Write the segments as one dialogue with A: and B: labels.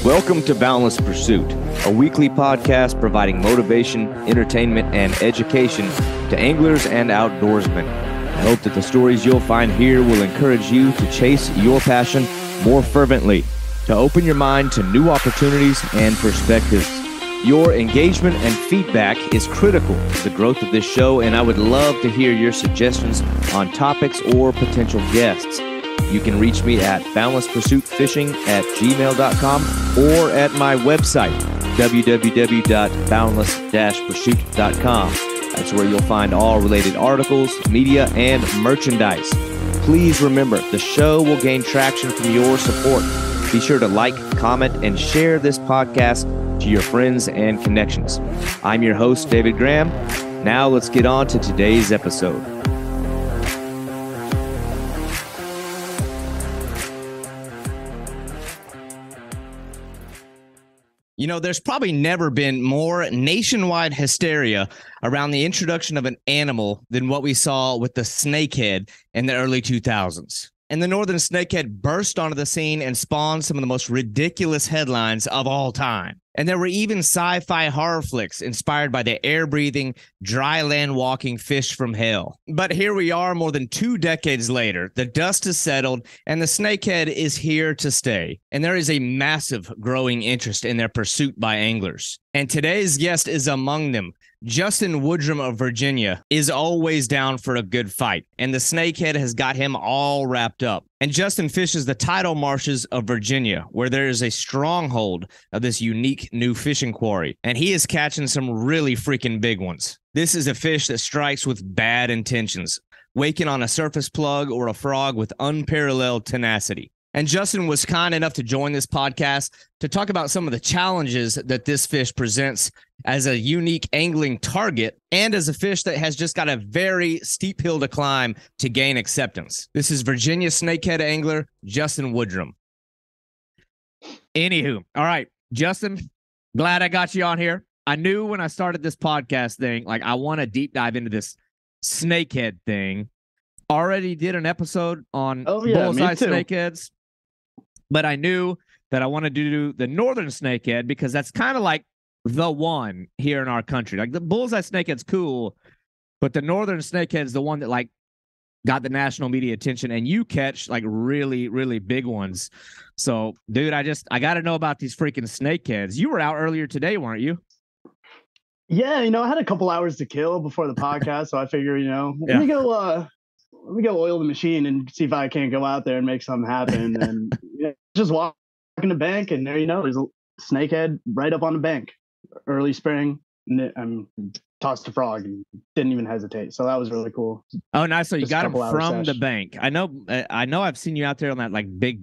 A: Welcome to Boundless Pursuit, a weekly podcast providing motivation, entertainment, and education to anglers and outdoorsmen. I hope that the stories you'll find here will encourage you to chase your passion more fervently, to open your mind to new opportunities and perspectives. Your engagement and feedback is critical to the growth of this show, and I would love to hear your suggestions on topics or potential guests. You can reach me at boundlesspursuitfishing@gmail.com or at my website, www.boundless-pursuit.com. That's where you'll find all related articles, media, and merchandise. Please remember, the show will gain traction from your support. Be sure to like, comment, and share this podcast to your friends and connections. I'm your host, David Graham. Now let's get on to today's episode. You know, there's probably never been more nationwide hysteria around the introduction of an animal than what we saw with the snakehead in the early 2000s. And the northern snakehead burst onto the scene and spawned some of the most ridiculous headlines of all time. And there were even sci-fi horror flicks inspired by the air-breathing, dry land walking fish from hell. But here we are more than 2 decades later. The dust has settled and the snakehead is here to stay. And there is a massive growing interest in their pursuit by anglers. And today's guest is among them. Justin Woodrum of Virginia is always down for a good fight, and the snakehead has got him all wrapped up. And Justin fishes the tidal marshes of Virginia, where there is a stronghold of this unique new fishing quarry, and he is catching some really freaking big ones. This is a fish that strikes with bad intentions, waking on a surface plug or a frog with unparalleled tenacity. And Justin was kind enough to join this podcast to talk about some of the challenges that this fish presents as a unique angling target and as a fish that has just got a very steep hill to climb to gain acceptance. This is Virginia snakehead angler Justin Woodrum. Anywho, all right, Justin, glad I got you on here. I knew when I started this podcast thing, like I want to deep dive into this snakehead thing. Already did an episode on bullseye snakeheads. But I knew that I wanted to do the northern snakehead because that's kind of like the one here in our country. Like the bullseye snakehead's cool, but the northern snakehead's the one that like got the national media attention, and you catch like really, really big ones. So, dude, I got to know about these freaking snakeheads. You were out earlier today, weren't you?
B: Yeah, I had a couple hours to kill before the podcast, so I figure, let me go oil the machine and see if I can't go out there and make something happen. And just walking the bank, and there's a snakehead right up on the bank. Early spring, tossed a frog and didn't even hesitate. So that was really cool.
A: Oh, nice. So you got him from the bank. I know I've seen you out there on that like big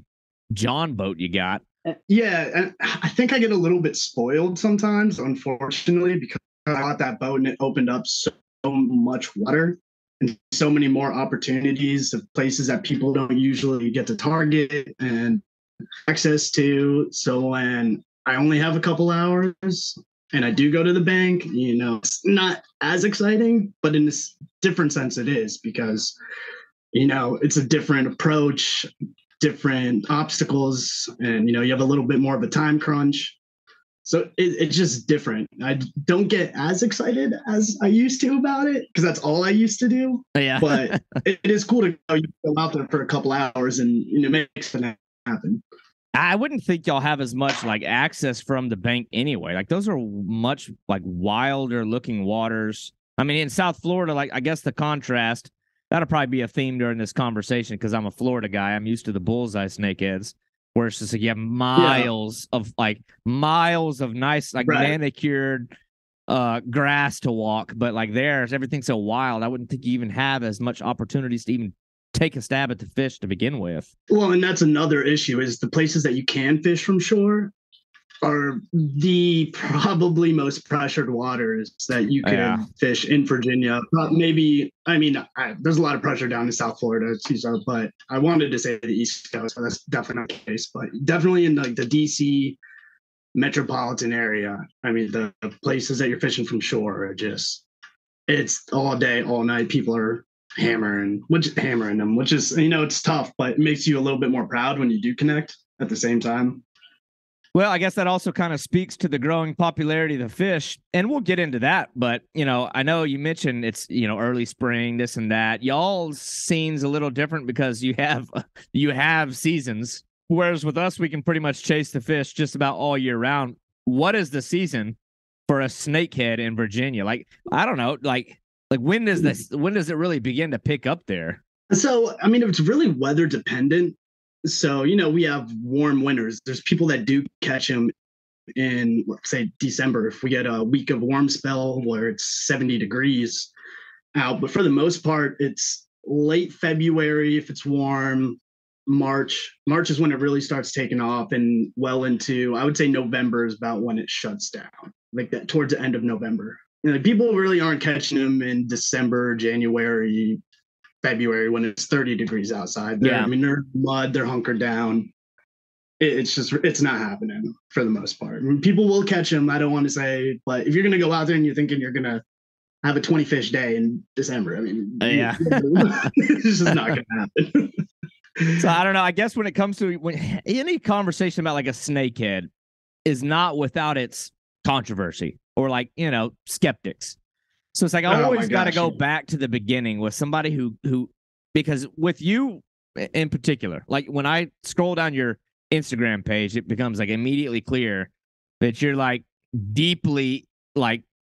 A: John boat you got.
B: Yeah, and I think I get a little bit spoiled sometimes, unfortunately, because I got that boat and it opened up so much water and so many more opportunities of places that people don't usually get to target and access to. So when I only have a couple hours and I do go to the bank, it's not as exciting, but in this different sense it is, because, it's a different approach, different obstacles, and, you have a little bit more of a time crunch. So it's just different. I don't get as excited as I used to about it because that's all I used to do.
A: Yeah.
B: But it is cool to go out there for a couple hours and make it happen.
A: I wouldn't think y'all have as much like access from the bank anyway. Like those are much like wilder looking waters. I mean, in South Florida, like I guess the contrast, that'll probably be a theme during this conversation because I'm a Florida guy. I'm used to the bullseye snakeheads. Where it's just like you have miles of nice, like manicured grass to walk. But like there's everything's so wild. I wouldn't think you even have as much opportunities to even take a stab at the fish to begin with.
B: Well, and that's another issue is the places that you can fish from shore are the probably most pressured waters that you can fish in Virginia. There's a lot of pressure down in South Florida, but I wanted to say the East Coast, but that's definitely not the case. But definitely in like the DC metropolitan area, the places that you're fishing from shore are just, it's all day, all night. People are hammering them, which is, it's tough, but it makes you a little bit more proud when you do connect at the same time.
A: Well, I guess that also kind of speaks to the growing popularity of the fish, and we'll get into that. But I know you mentioned it's early spring, this and that. Y'all's scene's a little different because you have seasons, whereas with us we can pretty much chase the fish just about all year round. What is the season for a snakehead in Virginia? Like I don't know, like when does it really begin to pick up there?
B: So, I mean, it's really weather dependent. So, we have warm winters. There's people that do catch them in, let's say, December. If we get a week of warm spell where it's 70 degrees out, but for the most part, it's late February if it's warm. March is when it really starts taking off, and well into, I would say, November is about when it shuts down, like that towards the end of November. People really aren't catching them in December, January, February when it's 30 degrees outside. I mean, they're mud, they're hunkered down. It's not happening for the most part. I mean, people will catch them. I don't want to say, but if you're going to go out there and you're thinking you're going to have a 20 fish day in December, I mean, it's just not going to happen.
A: So I don't know. I guess when it comes to any conversation about like a snakehead is not without its controversy or skeptics. So it's like I always got to go back to the beginning with somebody who because with you in particular, like when I scroll down your Instagram page, it becomes like immediately clear that you're like deeply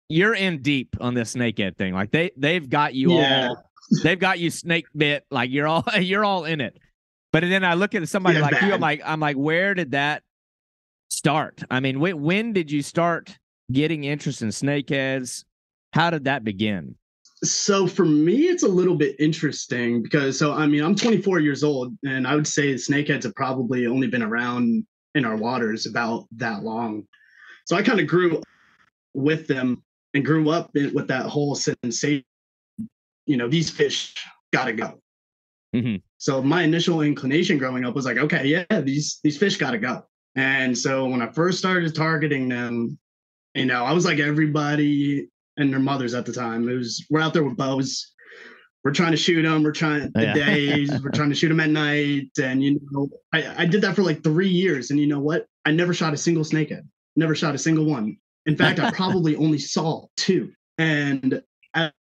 A: you're in deep on this snakehead thing. Like they've got you all, they've got you snake bit. Like you're all in it. But then I look at somebody like you, I'm like, where did that start? I mean, when did you start getting interest in snakeheads? How did that begin?
B: So for me, it's a little bit interesting because, I mean, I'm 24 years old, and I would say snakeheads have probably only been around in our waters about that long. So I kind of grew with them and grew up with that whole sensation. These fish got to go.
A: Mm-hmm.
B: So my initial inclination growing up was like, okay, yeah, these fish got to go. And so when I first started targeting them, I was like everybody and their mothers at the time. We're out there with bows. We're trying to shoot them. We're trying the days. We're trying to shoot them at night. And, I did that for like 3 years. And you know what? I never shot a single snakehead. Never shot a single one. In fact, I probably only saw 2. And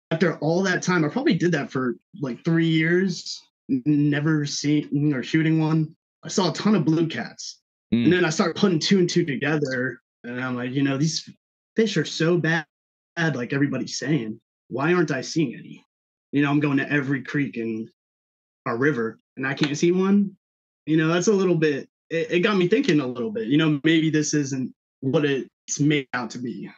B: after all that time, I probably did that for like 3 years, never seeing or shooting one. I saw a ton of blue cats. And then I started putting 2 and 2 together. And I'm like, these fish are so bad, like everybody's saying. Why aren't I seeing any? I'm going to every creek in our river and I can't see one. That's a little bit, it got me thinking a little bit, maybe this isn't what it's made out to be.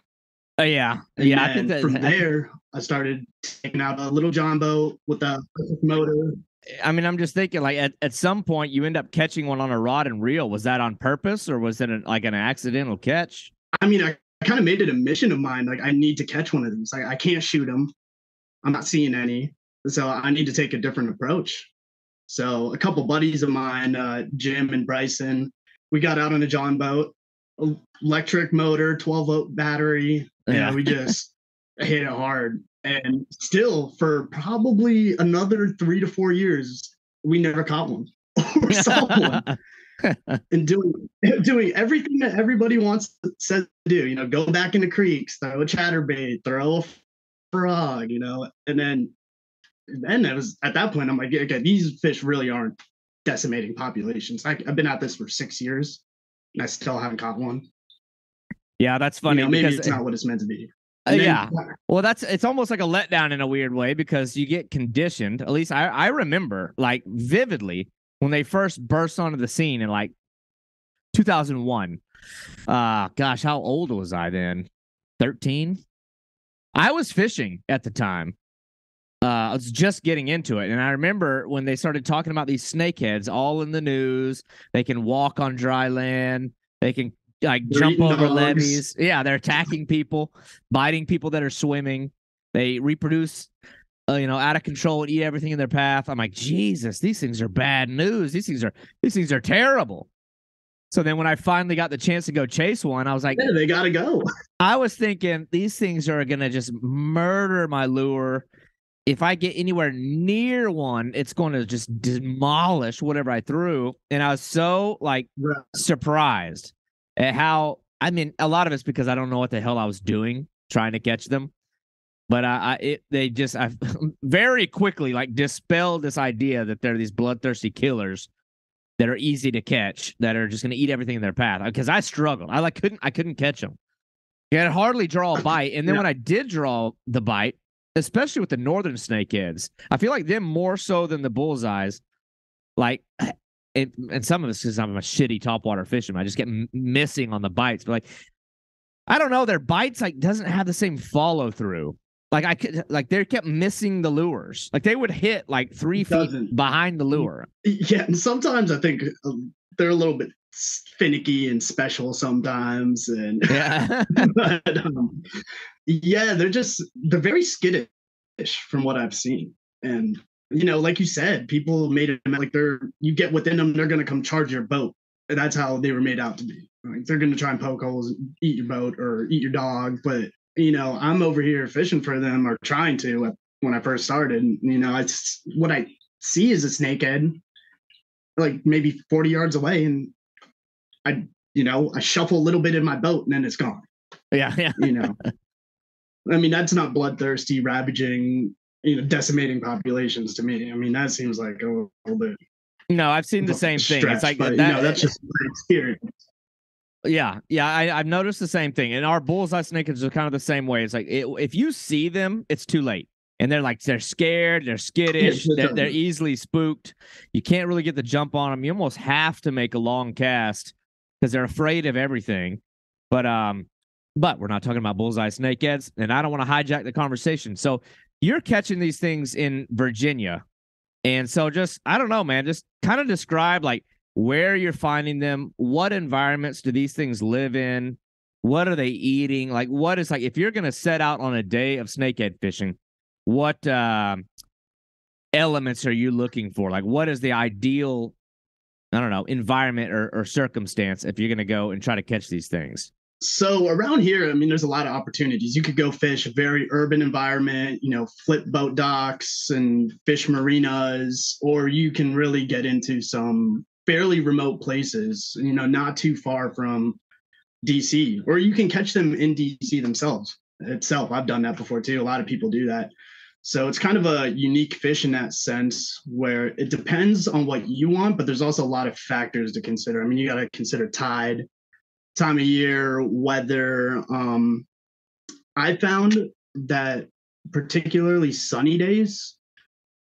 A: Yeah.
B: I think that from there, I started taking out a little John boat with a motor.
A: I mean, I'm just thinking like at some point you end up catching one on a rod and reel. Was that on purpose or was it like an accidental catch?
B: I mean, I kind of made it a mission of mine. Like I need to catch one of these. Like I can't shoot them. I'm not seeing any. So I need to take a different approach. So a couple buddies of mine, Jim and Bryson, we got out on a John boat, electric motor, 12-volt battery. We just hit it hard. And still for probably another 3 to 4 years, we never caught one or saw one. And doing everything that everybody says to do, go back into creeks, throw a chatterbait, throw a frog, and then it was at that point I'm like, okay, these fish really aren't decimating populations. I've been at this for 6 years and I still haven't caught one.
A: Yeah, that's funny.
B: Maybe it's not what it's meant to be.
A: Well, it's almost like a letdown in a weird way because you get conditioned. At least I remember like vividly when they first burst onto the scene in like 2001. Gosh, how old was I then? 13? I was fishing at the time. I was just getting into it. And I remember when they started talking about these snakeheads all in the news. They can walk on dry land. They can jump over levees. Yeah, they're attacking people, biting people that are swimming. They reproduce, out of control and eat everything in their path. I'm like, Jesus, these things are bad news. These things are terrible. So then when I finally got the chance to go chase one, I was like,
B: yeah, they got to go.
A: I was thinking these things are going to just murder my lure. If I get anywhere near one, it's going to just demolish whatever I threw. And I was so surprised how, I mean, a lot of it's because I don't know what the hell I was doing trying to catch them. But they just I very quickly like dispelled this idea that they're these bloodthirsty killers that are easy to catch, that are just going to eat everything in their path. Because I struggled, I couldn't catch them. I could hardly draw a bite, and then when I did draw the bite, especially with the northern snakeheads, I feel like them more so than the bullseyes. Like, and some of this is I'm a shitty topwater fisherman. I just get missing on the bites, but like I don't know, their bites like doesn't have the same follow through. Like I could, like they kept missing the lures. Like they would hit like 3 feet behind the lure.
B: Yeah, and sometimes I think they're a little bit finicky and special sometimes, and
A: yeah,
B: but, yeah, they're very skittish from what I've seen, and like you said, people made it like you get within them, they're gonna come charge your boat, and that's how they were made out to be. Like they're gonna try and poke holes, eat your boat, or eat your dog, but I'm over here fishing for them or trying to when I first started. It's what I see is a snakehead, like maybe 40 yards away, and I shuffle a little bit in my boat and then it's gone.
A: Yeah.
B: I mean, that's not bloodthirsty, ravaging, decimating populations to me. I mean, that seems like a little bit.
A: No, I've seen the same thing. It's like
B: but, that's just my experience.
A: Yeah, I've noticed the same thing. And our bullseye snakeheads are kind of the same way. It's like if you see them, it's too late, and they're scared, they're skittish, they're easily spooked. You can't really get the jump on them. You almost have to make a long cast because they're afraid of everything. But we're not talking about bullseye snakeheads, and I don't want to hijack the conversation. So you're catching these things in Virginia, and so just I don't know, man. Just kind of describe like where you're finding them, what environments do these things live in, what are they eating, like what is like if you're going to set out on a day of snakehead fishing, what elements are you looking for? Like what is the ideal, I don't know, environment or circumstance if you're going to go and try to catch these things?
B: So around here, I mean, there's a lot of opportunities. You could go fish a very urban environment, flip boat docks and fish marinas, or you can really get into some fairly remote places, not too far from DC, or you can catch them in DC itself. I've done that before too. A lot of people do that. So it's kind of a unique fish in that sense where it depends on what you want, but there's also a lot of factors to consider. I mean, you got to consider tide, time of year, weather. I found that particularly sunny days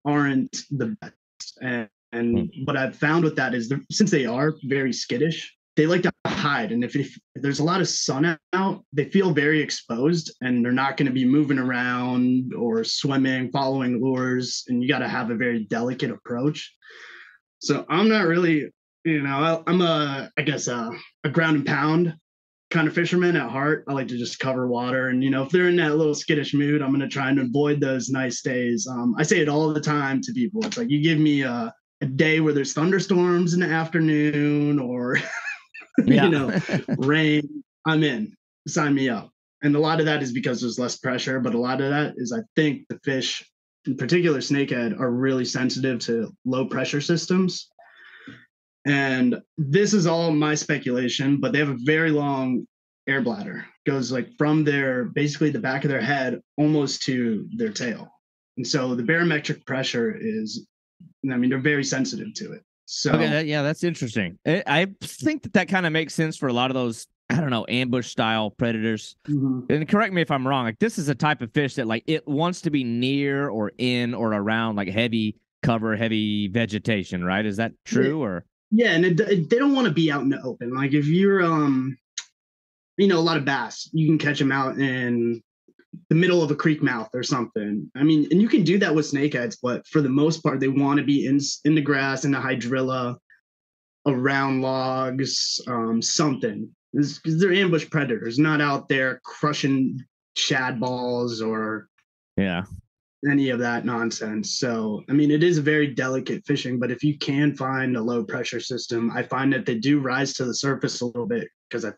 B: aren't the best. And what I've found with that is since they are very skittish, they like to hide. And if there's a lot of sun out, they feel very exposed and they're not going to be moving around or swimming, following lures. And you got to have a very delicate approach. So I'm not really, I'm I guess a ground and pound kind of fisherman at heart. I like to just cover water. And, if they're in that little skittish mood, I'm going to try and avoid those nice days. I say it all the time to people. It's like, you give me a day where there's thunderstorms in the afternoon or, rain, I'm in. Sign me up. And a lot of that is because there's less pressure, but a lot of that is I think the fish, in particular snakehead, are really sensitive to low pressure systems. And this is all my speculation, but they have a very long air bladder. Goes like from basically the back of their head almost to their tail. And so the barometric pressure is, they're very sensitive to it. So
A: okay, that's interesting. I think that kind of makes sense for a lot of those, I don't know, ambush style predators. Mm-hmm. And correct me if I'm wrong. Like this is a type of fish that like it wants to be near or in or around like heavy cover, heavy vegetation, right? Is that true or?
B: Yeah, and they don't want to be out in the open. Like if you're, a lot of bass, you can catch them out in the middle of a creek mouth or something. I mean, and you can do that with snakeheads, but for the most part, they want to be in the grass, in the hydrilla, around logs, something. Because they're ambush predators, not out there crushing shad balls or any of that nonsense. So, I mean, it is a very delicate fishing, but if you can find a low pressure system, I find that they do rise to the surface a little bit because I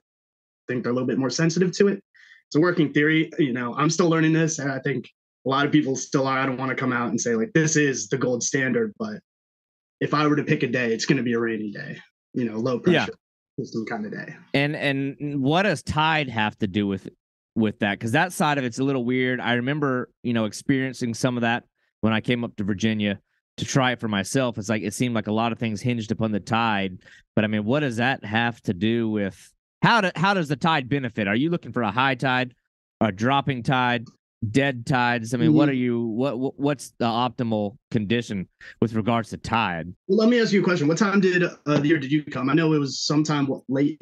B: think they're a little bit more sensitive to it. It's a working theory. I'm still learning this, and I think a lot of people still are. I don't want to come out and say like this is the gold standard, but if I were to pick a day, it's going to be a rainy day. Low pressure. system kind of day.
A: And what does tide have to do with that? Because that side of it's a little weird. I remember, experiencing some of that when I came up to Virginia to try it for myself. It's like it seemed like a lot of things hinged upon the tide. But I mean, what does that have to do with how does the tide benefit? Are you looking for a high tide, a dropping tide, dead tides? I mean, what's the optimal condition with regards to tide?
B: Well, let me ask you a question. What time did the year did you come? I know it was sometime late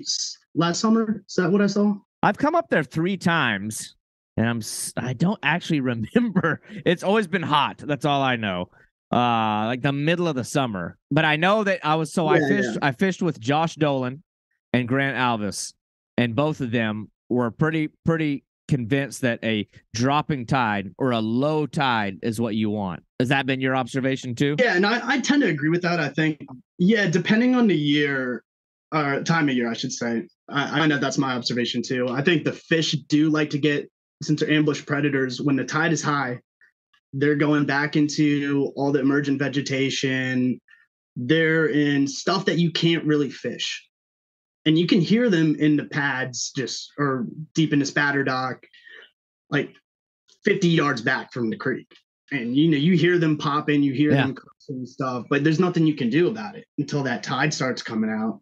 B: last summer. Is that what I saw?
A: I've come up there 3 times, and I don't actually remember. It's always been hot. That's all I know. Like the middle of the summer. But I know that I fished with Josh Dolan and Grant Alvis, and both of them were pretty convinced that a dropping tide or a low tide is what you want. Has that been your observation too?
B: Yeah, and I tend to agree with that. I think, depending on the year or time of year, I should say. I know that's my observation too. I think the fish do like to get, since they're ambush predators, when the tide is high, they're going back into all the emergent vegetation. They're in stuff that you can't really fish. And you can hear them in the pads or deep in the spatter dock, like 50 yards back from the creek. And, you hear them popping, you hear them and stuff, but there's nothing you can do about it until that tide starts coming out.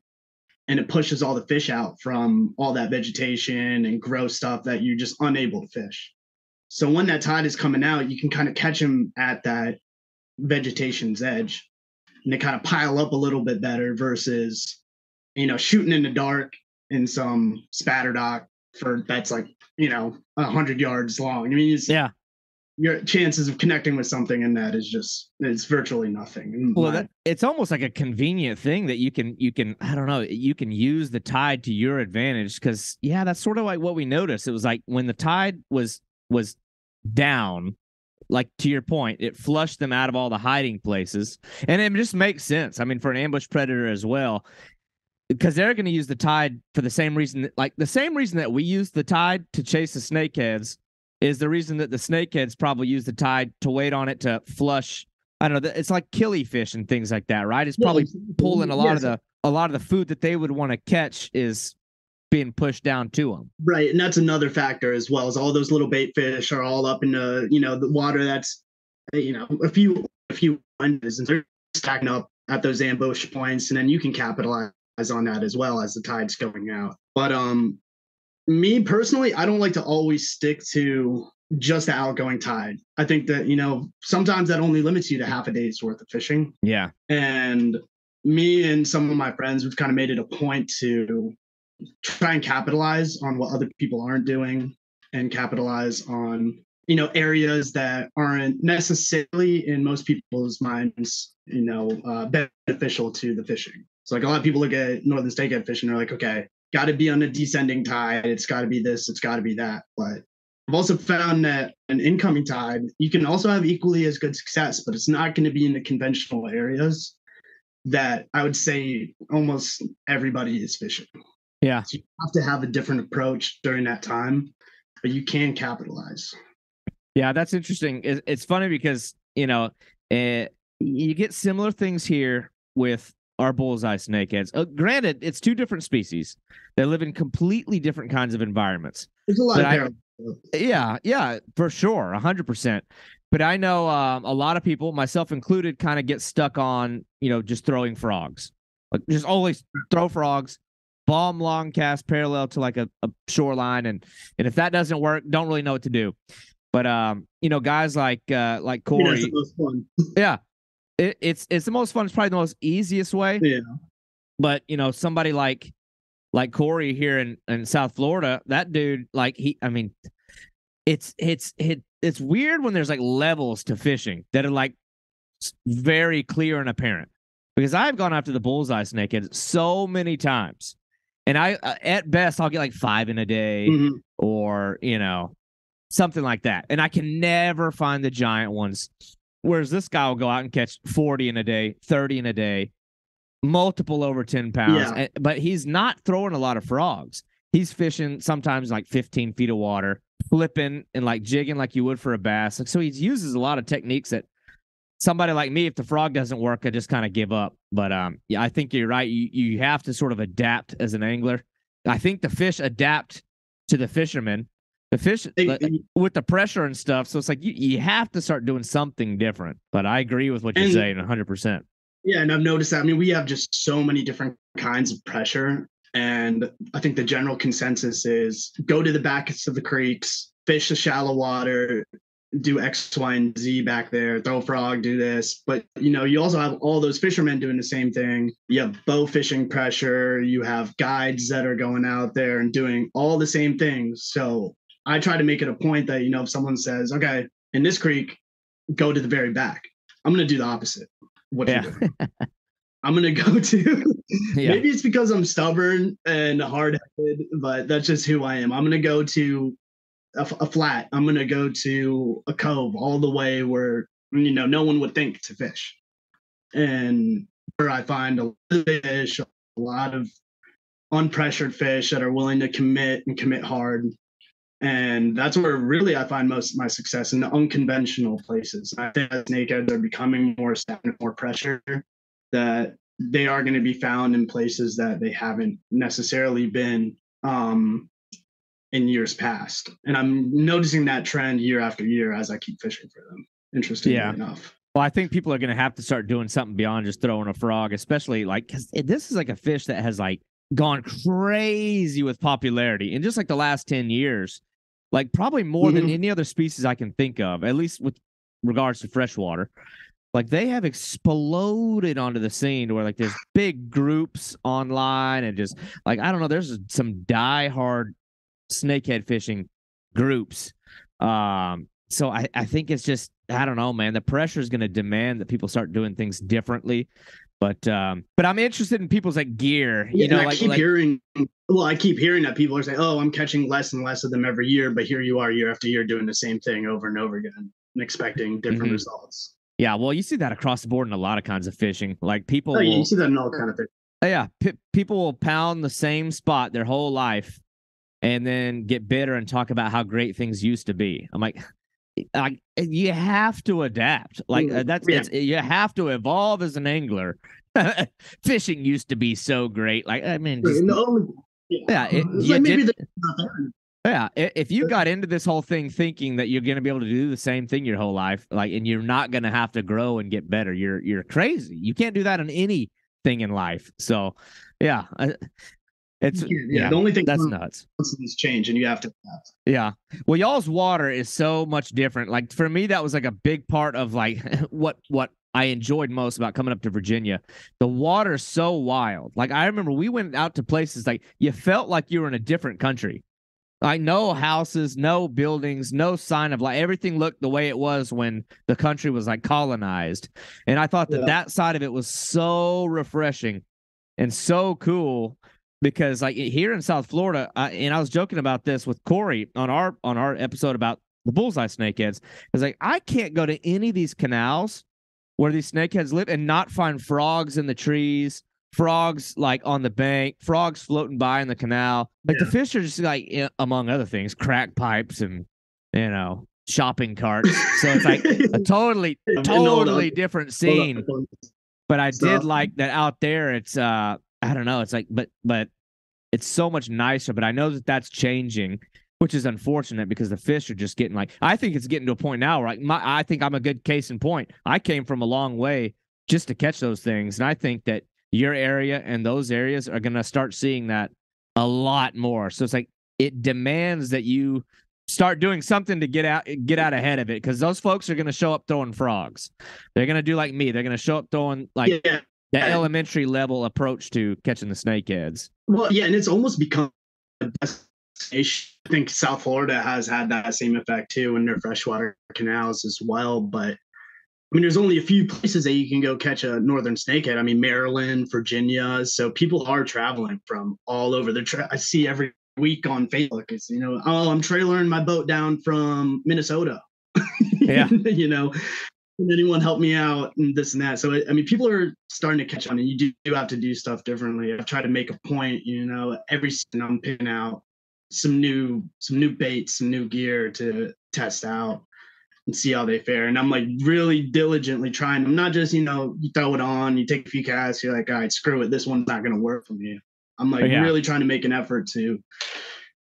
B: And it pushes all the fish out from all that vegetation and gross stuff that you're just unable to fish. So when that tide is coming out, you can kind of catch them at that vegetation's edge, and they kind of pile up a little bit better versus, shooting in the dark in some spatter dock that's like, 100 yards long. I mean, your chances of connecting with something in that it's virtually nothing.
A: Well, it's almost like a convenient thing that you can I don't know, you can use the tide to your advantage, because that's sort of like what we noticed. It was like when the tide was down, like to your point, it flushed them out of all the hiding places, and it just makes sense. I mean, for an ambush predator as well, because they're going to use the tide for the same reason that we use the tide to chase the snakeheads is the reason that the snakeheads probably use the tide to wait on it to flush. I don't know. It's like killifish and things like that, right? It's probably pulling a lot of the food that they would want to catch is being pushed down to them.
B: Right, and that's another factor as well. As all those little bait fish are all up in the the water that's a few inches, and they're stacking up at those ambush points, and then you can capitalize on that as well as the tide's going out. But me personally, I don't like to always stick to just the outgoing tide. I think that, sometimes that only limits you to half a day's worth of fishing.
A: Yeah.
B: And me and some of my friends, we've kind of made it a point to try and capitalize on what other people aren't doing and capitalize on, areas that aren't necessarily in most people's minds, beneficial to the fishing. So like a lot of people look at northern snakehead fishing, they're like, okay, got to be on a descending tide. It's got to be this. It's got to be that. But I've also found that an incoming tide, you can also have equally as good success, but it's not going to be in the conventional areas that I would say almost everybody is fishing.
A: Yeah.
B: So you have to have a different approach during that time, but you can capitalize.
A: Yeah, that's interesting. It's funny because, you get similar things here with our bullseye snakeheads. Granted, it's 2 different species. They live in completely different kinds of environments.
B: There's a lot of parallels.
A: Yeah, for sure, 100%. But I know a lot of people, myself included, kind of get stuck on, just throwing frogs. Like just always throw frogs, bomb long cast parallel to like a shoreline, and if that doesn't work, don't really know what to do. But guys like Corey,
B: the most fun.
A: Yeah. It's the most fun. It's probably the most easiest way.
B: Yeah.
A: But somebody like Corey here in South Florida, that dude, it's weird when there's like levels to fishing that are like very clear and apparent. Because I've gone after the bullseye snakehead so many times, and I at best I'll get like 5 in a day, or something like that, and I can never find the giant ones. Whereas this guy will go out and catch 40 in a day, 30 in a day, multiple over 10 pounds.
B: Yeah.
A: But he's not throwing a lot of frogs. He's fishing sometimes like 15 feet of water, flipping and like jigging like you would for a bass. So he uses a lot of techniques that somebody like me, if the frog doesn't work, I just kind of give up. But yeah, I think you're right. You have to sort of adapt as an angler. I think the fish adapt to the fishermen. The fish with the pressure and stuff. So it's like you have to start doing something different. But I agree with what you're saying 100%.
B: Yeah, and I've noticed that. I mean, we have just so many different kinds of pressure. And I think the general consensus is go to the backs of the creeks, fish the shallow water, do X, Y, and Z back there, throw a frog, do this. But, you also have all those fishermen doing the same thing. You have bow fishing pressure. You have guides that are going out there and doing all the same things. So I try to make it a point that, if someone says, okay, in this creek, go to the very back, I'm going to do the opposite. What you're doing. I'm going to go to, maybe it's because I'm stubborn and hard-headed, but that's just who I am. I'm going to go to a flat. I'm going to go to a cove all the way where, no one would think to fish. And where I find a lot of fish, a lot of unpressured fish that are willing to commit and commit hard. And that's where really I find most of my success, in the unconventional places. I think that snakeheads are becoming more stagnant, more pressure, that they are going to be found in places that they haven't necessarily been in years past. And I'm noticing that trend year after year as I keep fishing for them, interestingly enough.
A: Well, I think people are going to have to start doing something beyond just throwing a frog, especially because this is like a fish that has gone crazy with popularity in just the last 10 years, probably more than any other species I can think of, at least with regards to freshwater. They have exploded onto the scene to where there's big groups online and just I don't know, there's some diehard snakehead fishing groups. So I think it's just, I don't know, man, the pressure is going to demand that people start doing things differently. But I'm interested in people's gear.
B: I keep hearing that people are saying, "Oh, I'm catching less and less of them every year," but here you are year after year doing the same thing over and over again and expecting different results.
A: Yeah, well, you see that across the board in a lot of kinds of fishing. People,
B: you see that in all kind of things.
A: Yeah, people will pound the same spot their whole life, and then get bitter and talk about how great things used to be. I'm like, you have to adapt. You have to evolve as an angler. Fishing used to be so great. If you got into this whole thing thinking that you're going to be able to do the same thing your whole life, and you're not going to have to grow and get better, you're crazy. You can't do that on anything in life. So, yeah. The
B: only thing
A: that's nuts.
B: Is change, and you have to adapt.
A: Yeah. Well, y'all's water is so much different. For me, that was a big part of what I enjoyed most about coming up to Virginia. The water's so wild. I remember we went out to places you felt like you were in a different country. No houses, no buildings, no sign of everything looked the way it was when the country was colonized. And I thought that side of it was so refreshing and so cool. Because here in South Florida, and I was joking about this with Corey on our episode about the bullseye snakeheads, it's I can't go to any of these canals where these snakeheads live and not find frogs in the trees, frogs on the bank, frogs floating by in the canal. The fish are just among other things, crack pipes and shopping carts. So it's a totally different scene. But I did like that out there. It's I don't know. It's but it's so much nicer. But I know that that's changing, which is unfortunate because the fish are just getting I think it's getting to a point now where I think I'm a good case in point. I came from a long way just to catch those things. And I think that your area and those areas are going to start seeing that a lot more. So it's it demands that you start doing something to get out ahead of it, because those folks are going to show up throwing frogs. They're going to do like me. They're going to show up throwing the elementary level approach to catching the snakeheads.
B: Well, yeah, and it's almost become a destination. I think South Florida has had that same effect too in their freshwater canals as well. But I mean, there's only a few places that you can go catch a northern snakehead. I mean, Maryland, Virginia. So people are traveling from all over. I see every week on Facebook, it's, I'm trailering my boat down from Minnesota.
A: Yeah.
B: Can anyone help me out and this and that? So, I mean, people are starting to catch on, and you do have to do stuff differently. I try to make a point, every season I'm picking out some new baits, some new gear to test out. and see how they fare. And I'm like really diligently trying. I'm not just, you throw it on, you take a few casts, you're like, all right, screw it. This one's not going to work for me. I'm like
A: Yeah.
B: really trying to make an effort to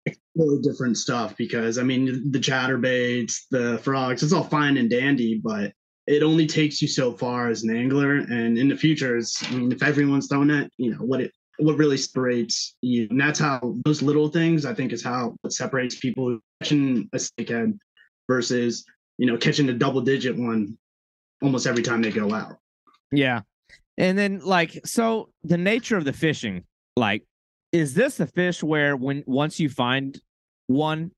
B: explore different stuff because I mean, the chatterbaits, the frogs, it's all fine and dandy, but it only takes you so far as an angler. And in the future, I mean, if everyone's throwing it, what really separates you. And that's how those little things, I think, is how what separates people catching a snakehead versus, catching a double digit one almost every time they go out.
A: Yeah. And then so the nature of the fishing, is this a fish where once you find one,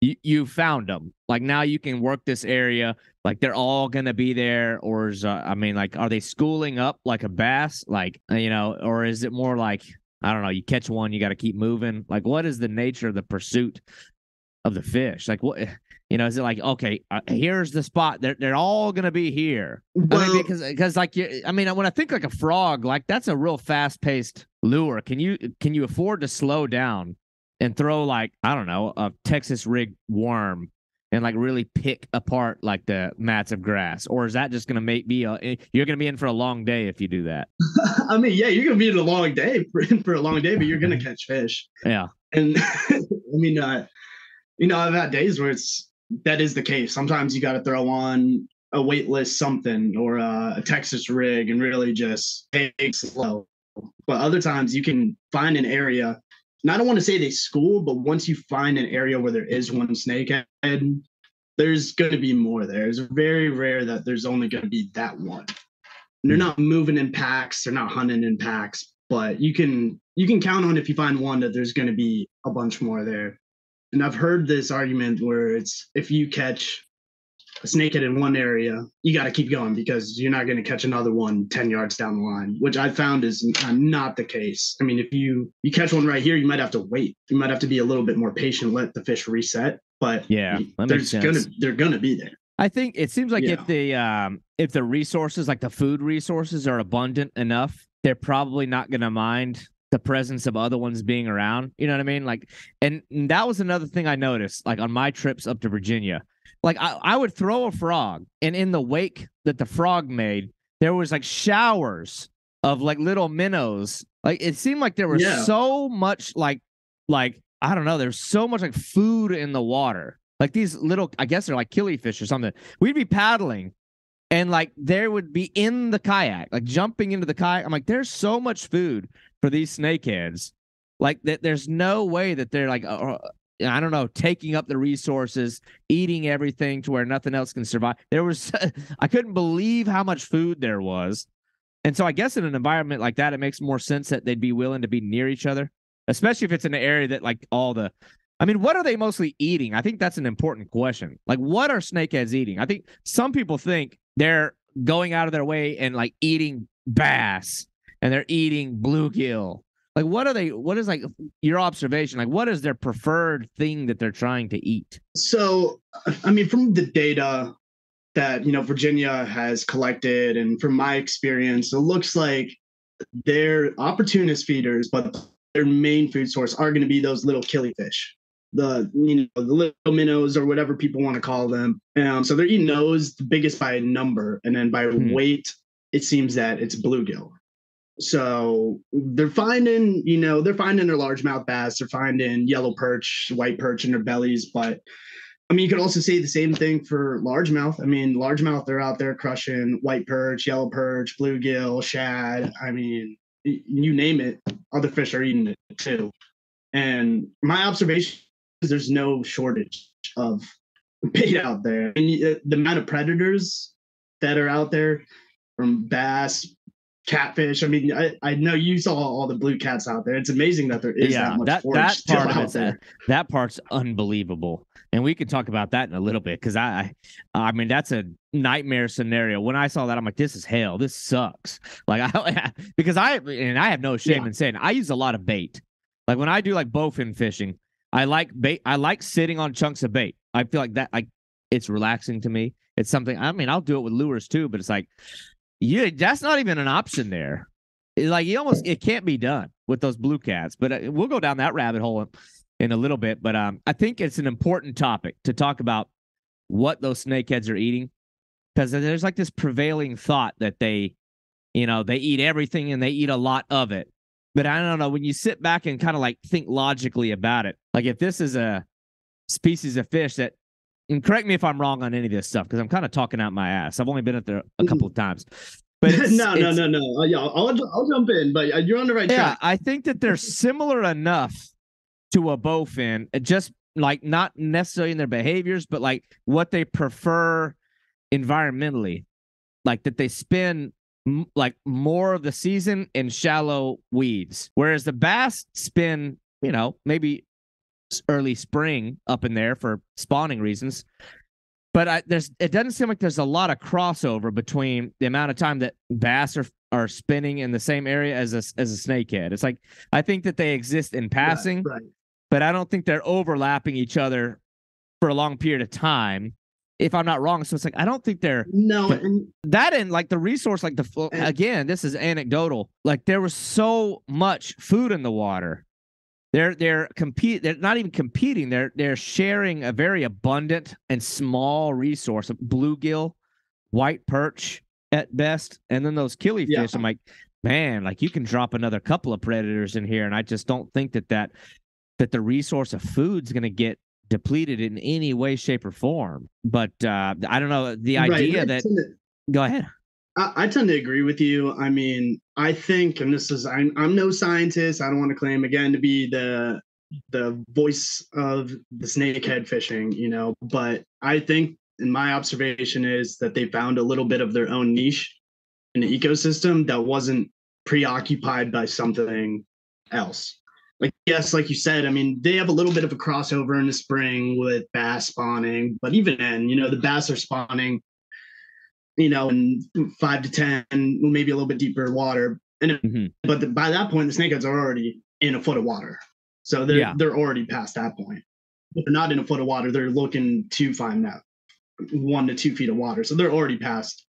A: you found them, now you can work this area, they're all gonna be there, or is are they schooling up like a bass, or is it more like, I don't know, you catch one, you got to keep moving? What is the nature of the pursuit of the fish? What, is it okay, here's the spot, they're all gonna be here?
B: Well,
A: because when I think a frog, that's a real fast paced lure. Can you afford to slow down and throw I don't know, a Texas rig worm and really pick apart the mats of grass? Or is that just gonna you're gonna be in for a long day if you do that?
B: I mean, yeah, you're gonna be in a long day for a long day, but you're gonna catch fish.
A: Yeah.
B: And I mean, I've had days where that is the case. Sometimes you got to throw on a weightless something or a Texas rig and really just take it slow. But other times you can find an area. And I don't want to say they school, but once you find an area where there is one snakehead, there's going to be more there. It's very rare that there's only going to be that one. And they're not moving in packs. They're not hunting in packs. But you can count on, if you find one, that there's going to be a bunch more there. And I've heard this argument where it's, if you catch a snakehead in one area, you got to keep going because you're not going to catch another one 10 yards down the line, which I found is not the case. I mean, if you catch one right here, you might have to wait. You might have to be a little bit more patient, let the fish reset. But
A: yeah,
B: they're gonna be there.
A: I think it seems like if the resources, the food resources, are abundant enough, they're probably not going to mind the presence of other ones being around. You know what I mean? And that was another thing I noticed, on my trips up to Virginia. I would throw a frog, and in the wake that the frog made, there was showers of little minnows. It seemed like there was so much I don't know, there's so much food in the water. These little, I guess they're killifish or something. We'd be paddling, and there would be in the kayak, jumping into the kayak. I'm like, there's so much food for these snakeheads. There's no way that they're I don't know, taking up the resources, eating everything to where nothing else can survive. There was, I couldn't believe how much food there was. And so I guess in an environment like that, it makes more sense that they'd be willing to be near each other, especially if it's in an area that what are they mostly eating? I think that's an important question. What are snakeheads eating? I think some people think they're going out of their way and eating bass, and they're eating bluegill. What is your observation? What is their preferred thing that they're trying to eat?
B: So, I mean, from the data that, Virginia has collected, and from my experience, it looks like they're opportunist feeders, but their main food source are going to be those little killifish, the little minnows or whatever people want to call them. So they're eating those, the biggest by number, and then by weight, it seems that it's bluegill. So they're finding their largemouth bass, they're finding yellow perch, white perch in their bellies. But I mean, you could also say the same thing for largemouth. I mean, largemouth, they're out there crushing white perch, yellow perch, bluegill, shad. I mean, you name it, other fish are eating it too. And my observation is there's no shortage of bait out there. And the amount of predators that are out there, from bass, catfish. I mean, I know you saw all the blue cats out there. It's amazing that there is that much forage still out there.
A: That part's unbelievable. And we can talk about that in a little bit, because I mean, that's a nightmare scenario. When I saw that, I'm like, this is hell. This sucks. Because I have no shame in saying I use a lot of bait. When I do bowfin fishing, I like bait. I like sitting on chunks of bait. I feel like that, it's relaxing to me. It's something, I mean, I'll do it with lures too, but it's that's not even an option there. It can't be done with those blue cats. But we'll go down that rabbit hole in a little bit. But I think it's an important topic to talk about what those snakeheads are eating, because there's like this prevailing thought that they eat everything and they eat a lot of it. But I don't know, when you sit back and kind of like think logically about it, like if this is a species of fish that, and correct me if I'm wrong on any of this stuff, because I'm kind of talking out my ass. I've only been up there a couple of times. But
B: no. Yeah, I'll jump in, but you're on the right track.
A: I think that they're similar enough to a bowfin, just like not necessarily in their behaviors, but like what they prefer environmentally, like that they spend like more of the season in shallow weeds, whereas the bass spend, maybe early spring up in there for spawning reasons. But it doesn't seem like there's a lot of crossover between the amount of time that bass are spending in the same area as a snakehead. It's like, I think that they exist in passing,
B: right.
A: But I don't think they're overlapping each other for a long period of time, if I'm not wrong. So it's like, I don't think they're that, and like the resource, like again, this is anecdotal. Like there was so much food in the water. They're not even competing. They're sharing a very abundant and small resource of bluegill, white perch at best, and then those killifish. Yeah. I'm like, man, like you can drop another couple of predators in here, and I just don't think that the resource of food's going to get depleted in any way, shape, or form. But I don't know, the idea that. Go ahead.
B: I tend to agree with you. I mean, I think, and this is, I'm no scientist. I don't want to claim again to be the voice of the snakehead fishing, but I think, in my observation, is that they found a little bit of their own niche in the ecosystem that wasn't preoccupied by something else. Like, yes, like you said, I mean, they have a little bit of a crossover in the spring with bass spawning, but even then, the bass are spawning, in 5 to 10, maybe a little bit deeper water. But by that point, the snakeheads are already in a foot of water. So they're already past that point. If they're not in a foot of water, they're looking to find that 1 to 2 feet of water. So they're already past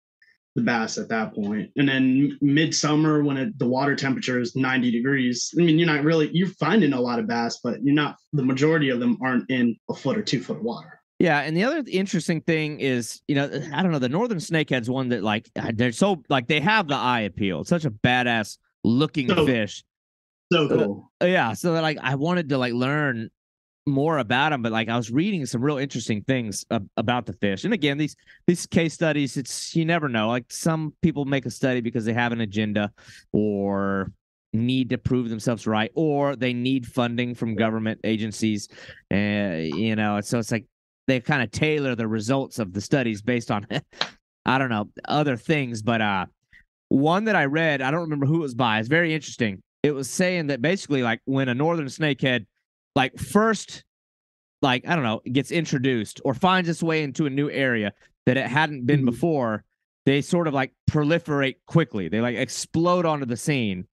B: the bass at that point. And then midsummer, when the water temperature is 90 degrees, I mean, you're finding a lot of bass, but the majority of them aren't in a foot or 2 foot of water.
A: Yeah, and the other interesting thing is, I don't know, the northern snakehead's one that, like, they're so, like, they have the eye appeal. It's such a badass looking fish.
B: So cool.
A: Yeah, so like I wanted to like learn more about them, but like I was reading some real interesting things about the fish. And again, these case studies, you never know. Like some people make a study because they have an agenda or need to prove themselves right, or they need funding from government agencies, and so it's like they kind of tailor the results of the studies based on I don't know, other things. But one that I read, I don't remember who it was by, it's very interesting. It was saying that basically, like, when a northern snakehead, like, first, like, I don't know, gets introduced or finds its way into a new area that it hadn't been before, they sort of like proliferate quickly. They like explode onto the scene.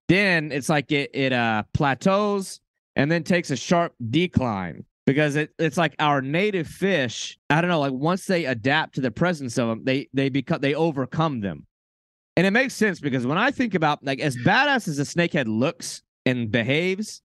A: Then it's like it plateaus and then takes a sharp decline, because it's like our native fish, I don't know, like once they adapt to the presence of them, they overcome them. And it makes sense, because when I think about, like, as badass as a snakehead looks and behaves,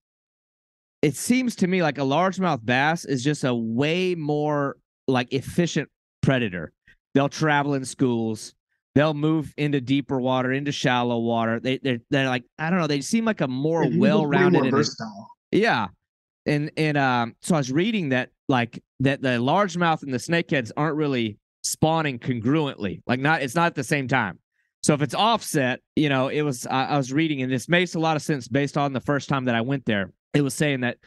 A: it seems to me like a largemouth bass is just a way more like efficient predator. They'll travel in schools. They'll move into deeper water, into shallow water. They're like, I don't know, they seem like a more well-rounded,
B: more versatile.
A: Yeah. And so I was reading that the largemouth and the snakeheads aren't really spawning congruently. Like, it's not at the same time. So if it's offset, it was, I was reading, and this makes a lot of sense based on the first time that I went there. It was saying that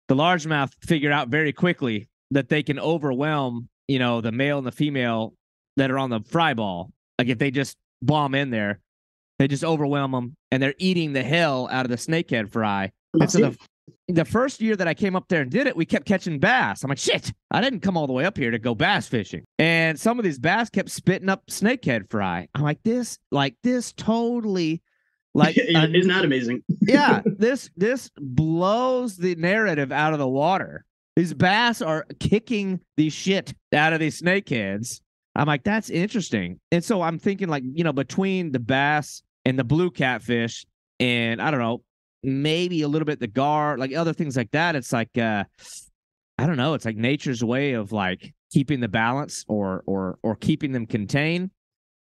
A: the largemouth figured out very quickly that they can overwhelm, the male and the female that are on the fry ball. Like, if they just bomb in there, they just overwhelm them, and they're eating the hell out of the snakehead fry. And so the first year that I came up there and did it, we kept catching bass. I'm like, shit, I didn't come all the way up here to go bass fishing. And some of these bass kept spitting up snakehead fry. I'm like, this totally, like,
B: isn't that amazing?
A: Yeah, this blows the narrative out of the water. These bass are kicking the shit out of these snakeheads. I'm like, that's interesting. And so I'm thinking, like, between the bass and the blue catfish, and I don't know, maybe a little bit the gar, like other things like that, it's like I don't know, it's like nature's way of like keeping the balance or keeping them contained.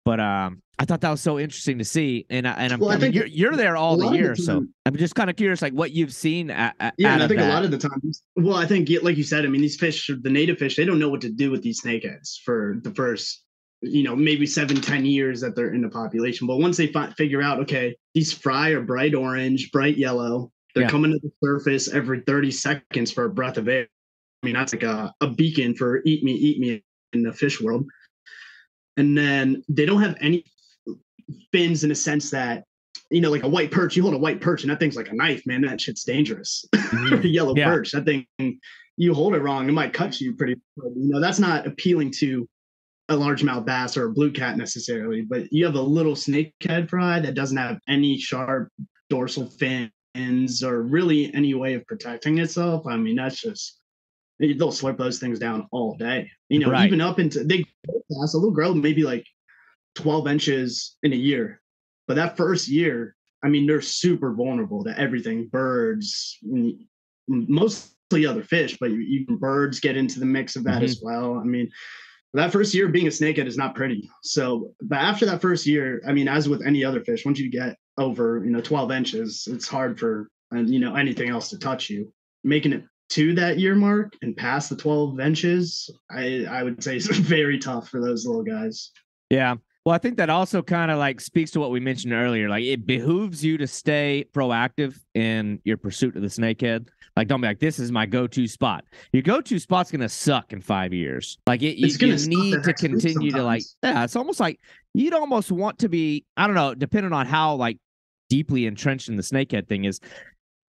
A: But I thought that was so interesting to see, and I mean, you're there all the year, so I'm just kind of curious, like what you've seen.
B: Yeah, and I think a lot of the times, well, I think like you said, I mean, these fish, the native fish, they don't know what to do with these snakeheads for the first, maybe 7-10 years that they're in the population. But once they figure out, okay, these fry are bright orange, bright yellow, they're coming to the surface every 30 seconds for a breath of air. I mean, that's like a beacon for eat me in the fish world. And then they don't have any fins in a sense that, like a white perch, you hold a white perch and that thing's like a knife, man. That shit's dangerous. A yellow perch, that thing, you hold it wrong, it might cut you pretty. That's not appealing to a largemouth bass or a blue cat necessarily, but you have a little snakehead fry that doesn't have any sharp dorsal fins or really any way of protecting itself. I mean, that's just, they'll slurp those things down all day. Even up into they bass, a little grow maybe like 12 inches in a year. But that first year, I mean, they're super vulnerable to everything. Birds, mostly other fish, but even birds get into the mix of that as well. I mean, that first year being a snakehead is not pretty. So, but after that first year, I mean, as with any other fish, once you get over, 12 inches, it's hard for, anything else to touch you. Making it to that year mark and past the 12 inches, I would say is very tough for those little guys.
A: Yeah. Well, I think that also kind of like speaks to what we mentioned earlier. Like it behooves you to stay proactive in your pursuit of the snakehead. Like, don't be like, this is my go-to spot. Your go-to spot's going to suck in 5 years. Like you need to continue to like, it's almost like you'd almost want to be, I don't know, depending on how like deeply entrenched in the snakehead thing is.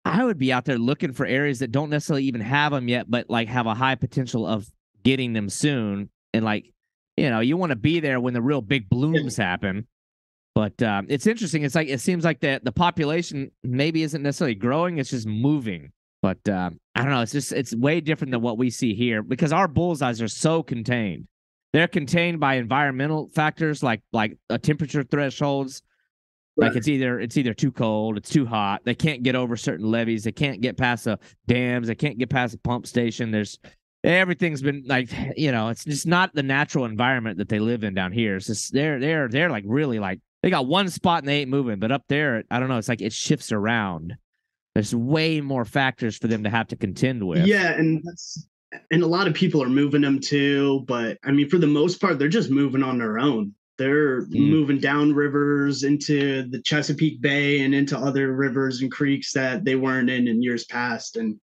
A: I would be out there looking for areas that don't necessarily even have them yet, but like have a high potential of getting them soon. And like, you want to be there when the real big blooms happen. But it's interesting. It's like, it seems like the population maybe isn't necessarily growing. It's just moving. But I don't know. It's way different than what we see here because our bullseyes are so contained. They're contained by environmental factors like temperature thresholds. Right. Like it's either too cold, it's too hot. They can't get over certain levees. They can't get past the dams. They can't get past the pump station. Everything's been like, it's just not the natural environment that they live in down here. It's just they're like really like they got one spot and they ain't moving. But up there, I don't know. It's like it shifts around. There's way more factors for them to have to contend with.
B: Yeah, and a lot of people are moving them too. But I mean, for the most part, they're just moving on their own. They're moving down rivers into the Chesapeake Bay and into other rivers and creeks that they weren't in years past. And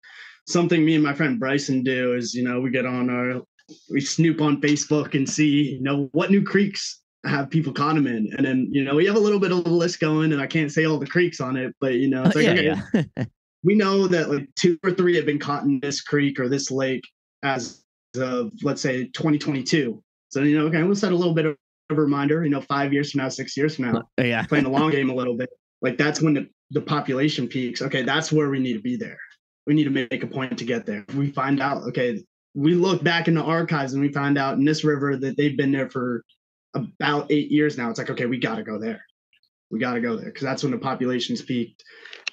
B: something me and my friend Bryson do is, we get on we snoop on Facebook and see, what new creeks have people caught them in. And then, we have a little bit of a list going and I can't say all the creeks on it, but, it's like, we know that like 2 or 3 have been caught in this creek or this lake as of, let's say, 2022. So, okay, we'll set a little bit of a reminder, 5 years from now, 6 years from now, playing the long game a little bit. Like that's when the population peaks. Okay, that's where we need to be there. We need to make a point to get there. We find out, okay, we look back in the archives and we find out in this river that they've been there for about 8 years now. It's like, okay, we got to go there. We got to go there because that's when the population's peaked.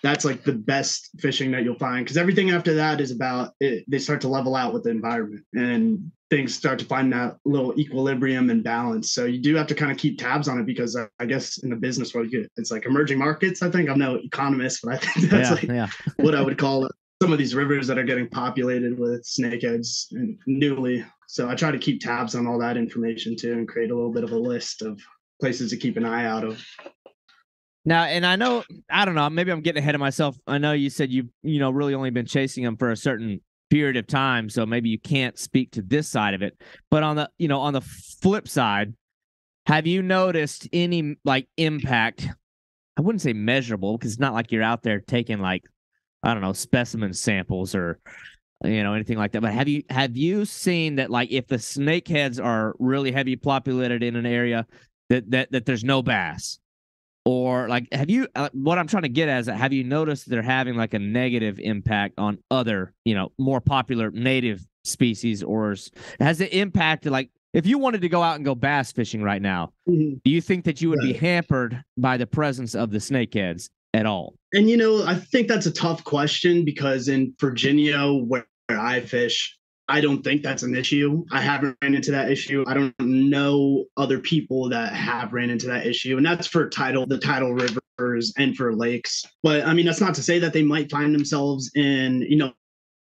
B: That's like the best fishing that you'll find because everything after that is about it. They start to level out with the environment and things start to find that little equilibrium and balance. So you do have to kind of keep tabs on it because I guess in the business world, it's like emerging markets. I think I'm no economist, but I think that's what I would call it. Some of these rivers that are getting populated with snakeheads and newly. So I try to keep tabs on all that information too and create a little bit of a list of places to keep an eye out of.
A: Now, and I don't know, maybe I'm getting ahead of myself. I know you said you've, really only been chasing them for a certain period of time, so maybe you can't speak to this side of it. But on the flip side, have you noticed any like impact? I wouldn't say measurable because it's not like you're out there taking like, I don't know, specimen samples or, anything like that. But have you seen that like if the snakeheads are really heavy populated in an area that there's no bass? Or like, have you, what I'm trying to get at is, have you noticed they're having like a negative impact on other, more popular native species, or has it impacted, like, if you wanted to go out and go bass fishing right now, do you think that you would be hampered by the presence of the snakeheads at all?
B: And, I think that's a tough question because in Virginia, where I fish, I don't think that's an issue. I haven't ran into that issue. I don't know other people that have ran into that issue. And that's for the tidal rivers and for lakes. But I mean, that's not to say that they might find themselves in,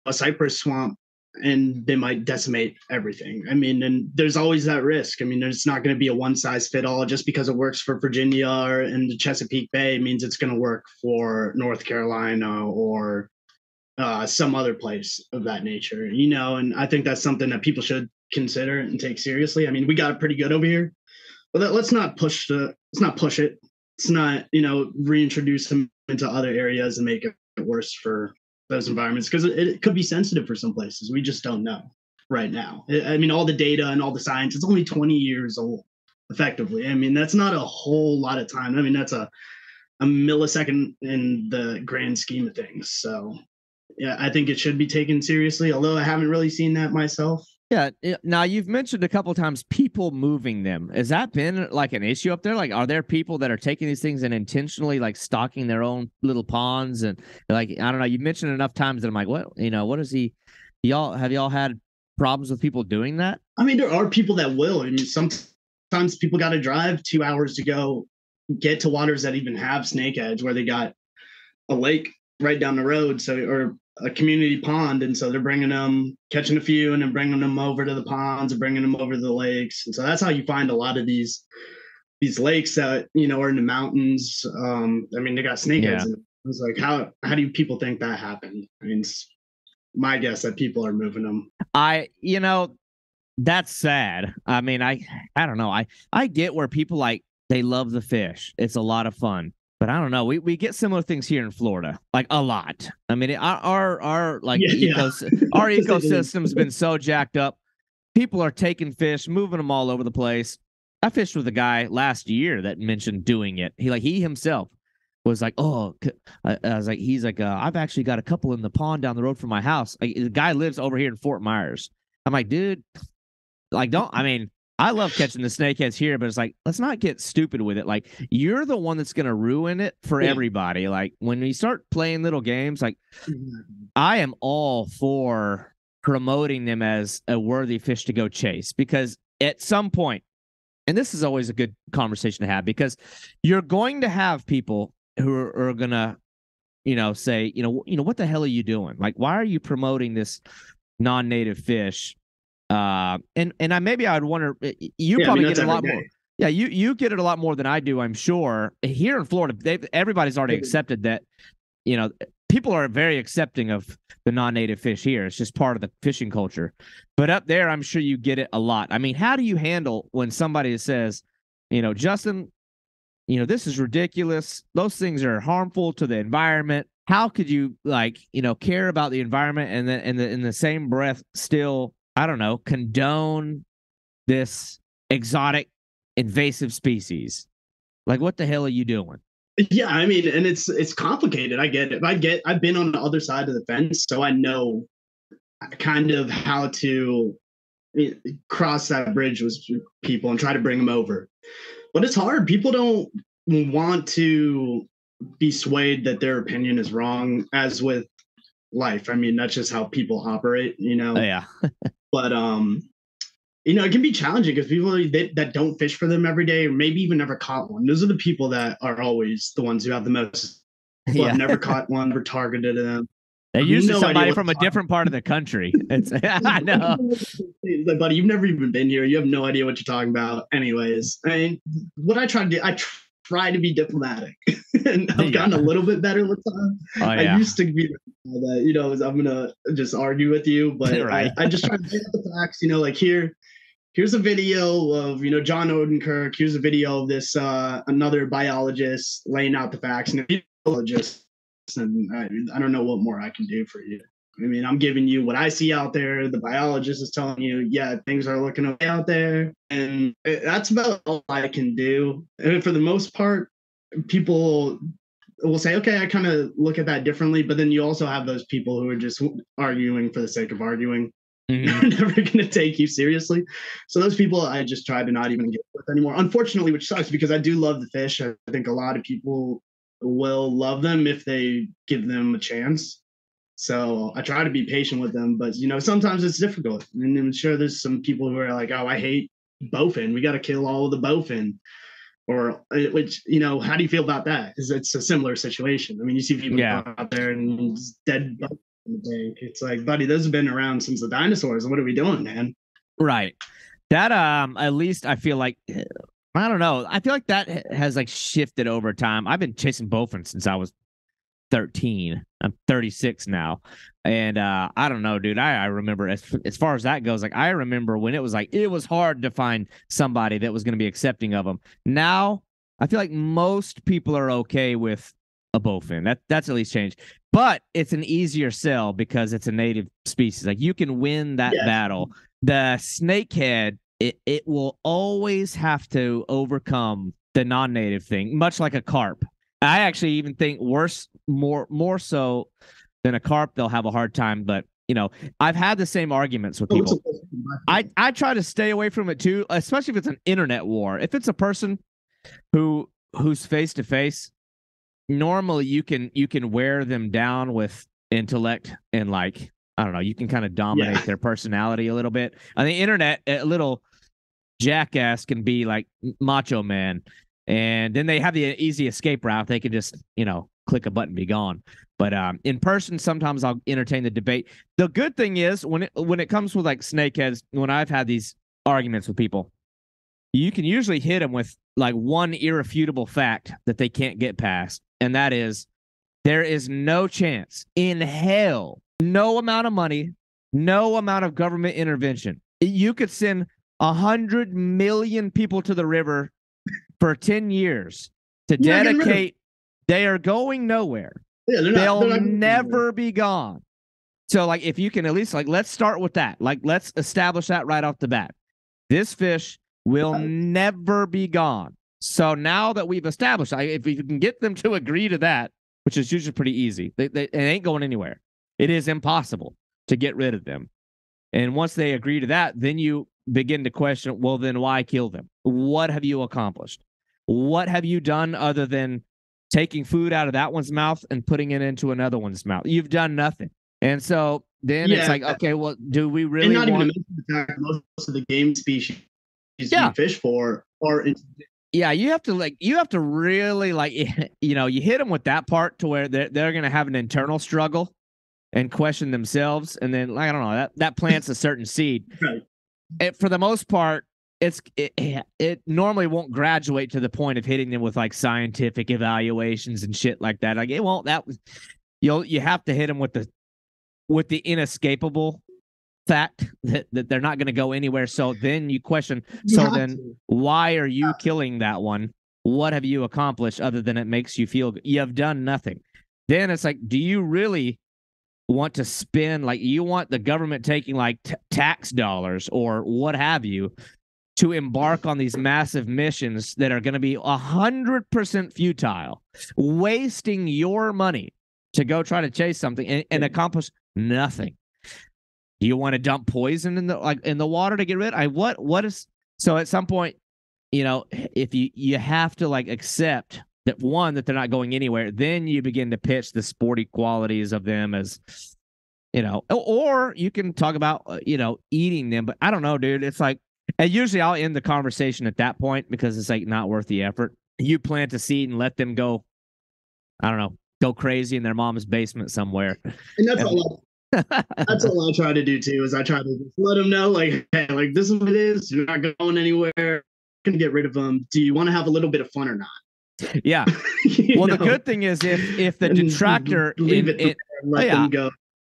B: a cypress swamp and they might decimate everything. I mean, and there's always that risk. I mean, there's not going to be a one size fit all. Just because it works for Virginia or in the Chesapeake Bay means it's going to work for North Carolina or some other place of that nature, and I think that's something that people should consider and take seriously. I mean, we got it pretty good over here, but let's not push it. Let's not, reintroduce them into other areas and make it worse for those environments, because it could be sensitive for some places. We just don't know right now. I mean, all the data and all the science, it's only 20 years old effectively. I mean, that's not a whole lot of time. I mean, that's a millisecond in the grand scheme of things. So yeah, I think it should be taken seriously, although I haven't really seen that myself.
A: Yeah. Now, you've mentioned a couple of times people moving them. Has that been like an issue up there? Like, are there people that are taking these things and intentionally like stocking their own little ponds? And like, I don't know, you mentioned enough times that I'm like, what is he? Have y'all had problems with people doing that?
B: I mean, there are people that will. I mean, sometimes people got to drive 2 hours to go get to waters that even have snakeheads, where they got a lake right down the road. So, or a community pond, and so they're bringing them, catching a few, and then bringing them over to the ponds and bringing them over to the lakes. And so that's how you find a lot of these lakes that are in the mountains. I mean, they got snakeheads. Yeah. It was like, how do people think that happened? I mean, it's my guess that people are moving them.
A: That's sad. I mean, I don't know. I get where people like, they love the fish. It's a lot of fun. But I don't know. We get similar things here in Florida, like a lot. I mean, our ecosystem's been so jacked up. People are taking fish, moving them all over the place. I fished with a guy last year that mentioned doing it. He himself was like, "Oh," I was like, "He's like, I've actually got a couple in the pond down the road from my house." Like, the guy lives over here in Fort Myers. I'm like, dude, like, don't. I mean, I love catching the snakeheads here, but it's like, let's not get stupid with it. Like, you're the one that's going to ruin it for everybody. Like, when we start playing little games, like, I am all for promoting them as a worthy fish to go chase, because at some point, and this is always a good conversation to have, because you're going to have people who are going to, say, what the hell are you doing? Like, why are you promoting this non-native fish? And maybe I would wonder, you probably get it a lot more. Yeah, you get it a lot more than I do, I'm sure. Here in Florida, everybody's already accepted that, people are very accepting of the non-native fish here. It's just part of the fishing culture. But up there, I'm sure you get it a lot. I mean, how do you handle when somebody says, Justin, this is ridiculous. Those things are harmful to the environment. How could you care about the environment and then in the same breath still, I don't know, condone this exotic invasive species? Like, what the hell are you doing?
B: Yeah, I mean, and it's complicated. I get it. I've been on the other side of the fence, so I know kind of how to cross that bridge with people and try to bring them over. But it's hard. People don't want to be swayed that their opinion is wrong, as with life. I mean, that's just how people operate,
A: Oh, yeah.
B: But it can be challenging because people that don't fish for them every day, or maybe even never caught one. Those are the people that are always the ones who have the most. People have never caught one, or targeted them.
A: They're usually somebody from a different part of the country. It's I know.
B: Like, buddy, you've never even been here. You have no idea what you're talking about. Anyways, I mean, what I try to do, I try to be diplomatic, and I've gotten a little bit better with time. Oh, yeah. I used to be that, I'm gonna just argue with you, but right. I just try to get the facts. Like here's a video of John Odenkirk. Here's a video of this another biologist laying out the facts, and a biologist. And I don't know what more I can do for you. I mean, I'm giving you what I see out there. The biologist is telling you, yeah, things are looking okay out there. And that's about all I can do. And for the most part, people will say, okay, I kind of look at that differently. But then you also have those people who are just arguing for the sake of arguing. Mm-hmm. They're never going to take you seriously. So those people I just try to not even get with anymore, unfortunately, which sucks because I do love the fish. I think a lot of people will love them if they give them a chance. So I try to be patient with them, but sometimes it's difficult. And I'm sure there's some people who are like, "Oh, I hate bowfin. We got to kill all of the bowfin." Or which, how do you feel about that? Because it's a similar situation. I mean, you see people go out there and dead bowfin in the tank. It's like, buddy, those have been around since the dinosaurs. What are we doing, man?
A: Right. That at least I feel like I don't know. I feel like that has like shifted over time. I've been chasing bowfin since I was 13. I'm 36 now. And I don't know, dude. I remember as far as that goes, like I remember when it was hard to find somebody that was going to be accepting of them. Now, I feel like most people are okay with a bowfin. That's at least changed. But it's an easier sell because it's a native species. Like you can win that battle. The snakehead, it will always have to overcome the non-native thing, much like a carp. I actually even think more so than a carp, they'll have a hard time. But I've had the same arguments with people. I try to stay away from it too, especially if it's an internet war. If it's a person who's face to face, normally you can wear them down with intellect and like I don't know, you can kind of dominate their personality a little bit. On the internet, a little jackass can be like macho man. And then they have the easy escape route. They can just, click a button and be gone. But in person, sometimes I'll entertain the debate. The good thing is when it comes with like snakeheads, when I've had these arguments with people, you can usually hit them with like one irrefutable fact that they can't get past. And that is there is no chance in hell, no amount of money, no amount of government intervention. You could send 100 million people to the river for 10 years to dedicate. They are going nowhere. Yeah, they'll never be gone. So, like, if you can at least, like, let's start with that. Like, let's establish that right off the bat. This fish will never be gone. So now that we've established, if we can get them to agree to that, which is usually pretty easy, it ain't going anywhere. It is impossible to get rid of them. And once they agree to that, then you begin to question, well, then why kill them? What have you accomplished? What have you done other than taking food out of that one's mouth and putting it into another one's mouth? You've done nothing. And so then it's like, okay, well, do we really
B: want... even the fact most of the game species you fish for are...
A: Yeah, you have to really you hit them with that part to where they're going to have an internal struggle and question themselves. And then, I don't know, that plants a certain seed. Right. For the most part, it normally won't graduate to the point of hitting them with like scientific evaluations and shit like that. Like it won't. You have to hit them with the inescapable fact that they're not going to go anywhere. So then you question. Why are you killing that one? What have you accomplished other than it makes you feel good? You have done nothing. Then it's like, do you really want to spend, like, you want the government taking like tax dollars or what have you to embark on these massive missions that are going to be 100% futile, wasting your money to go try to chase something and accomplish nothing? Do you want to dump poison in the water to get rid? What is... So at some point, if you have to like accept that that they're not going anywhere, then you begin to pitch the sporty qualities of them as, or you can talk about, eating them. But I don't know, dude. It's like, and usually I'll end the conversation at that point because it's like not worth the effort. You plant a seed and let them go, I don't know, go crazy in their mom's basement somewhere.
B: And that's that's all I try to do too, is I try to just let them know, like, hey, like, this is what it is. You're not going anywhere. Can get rid of them. Do you want to have a little bit of fun or not?
A: Yeah. Well, the good thing is if the detractor
B: let them go.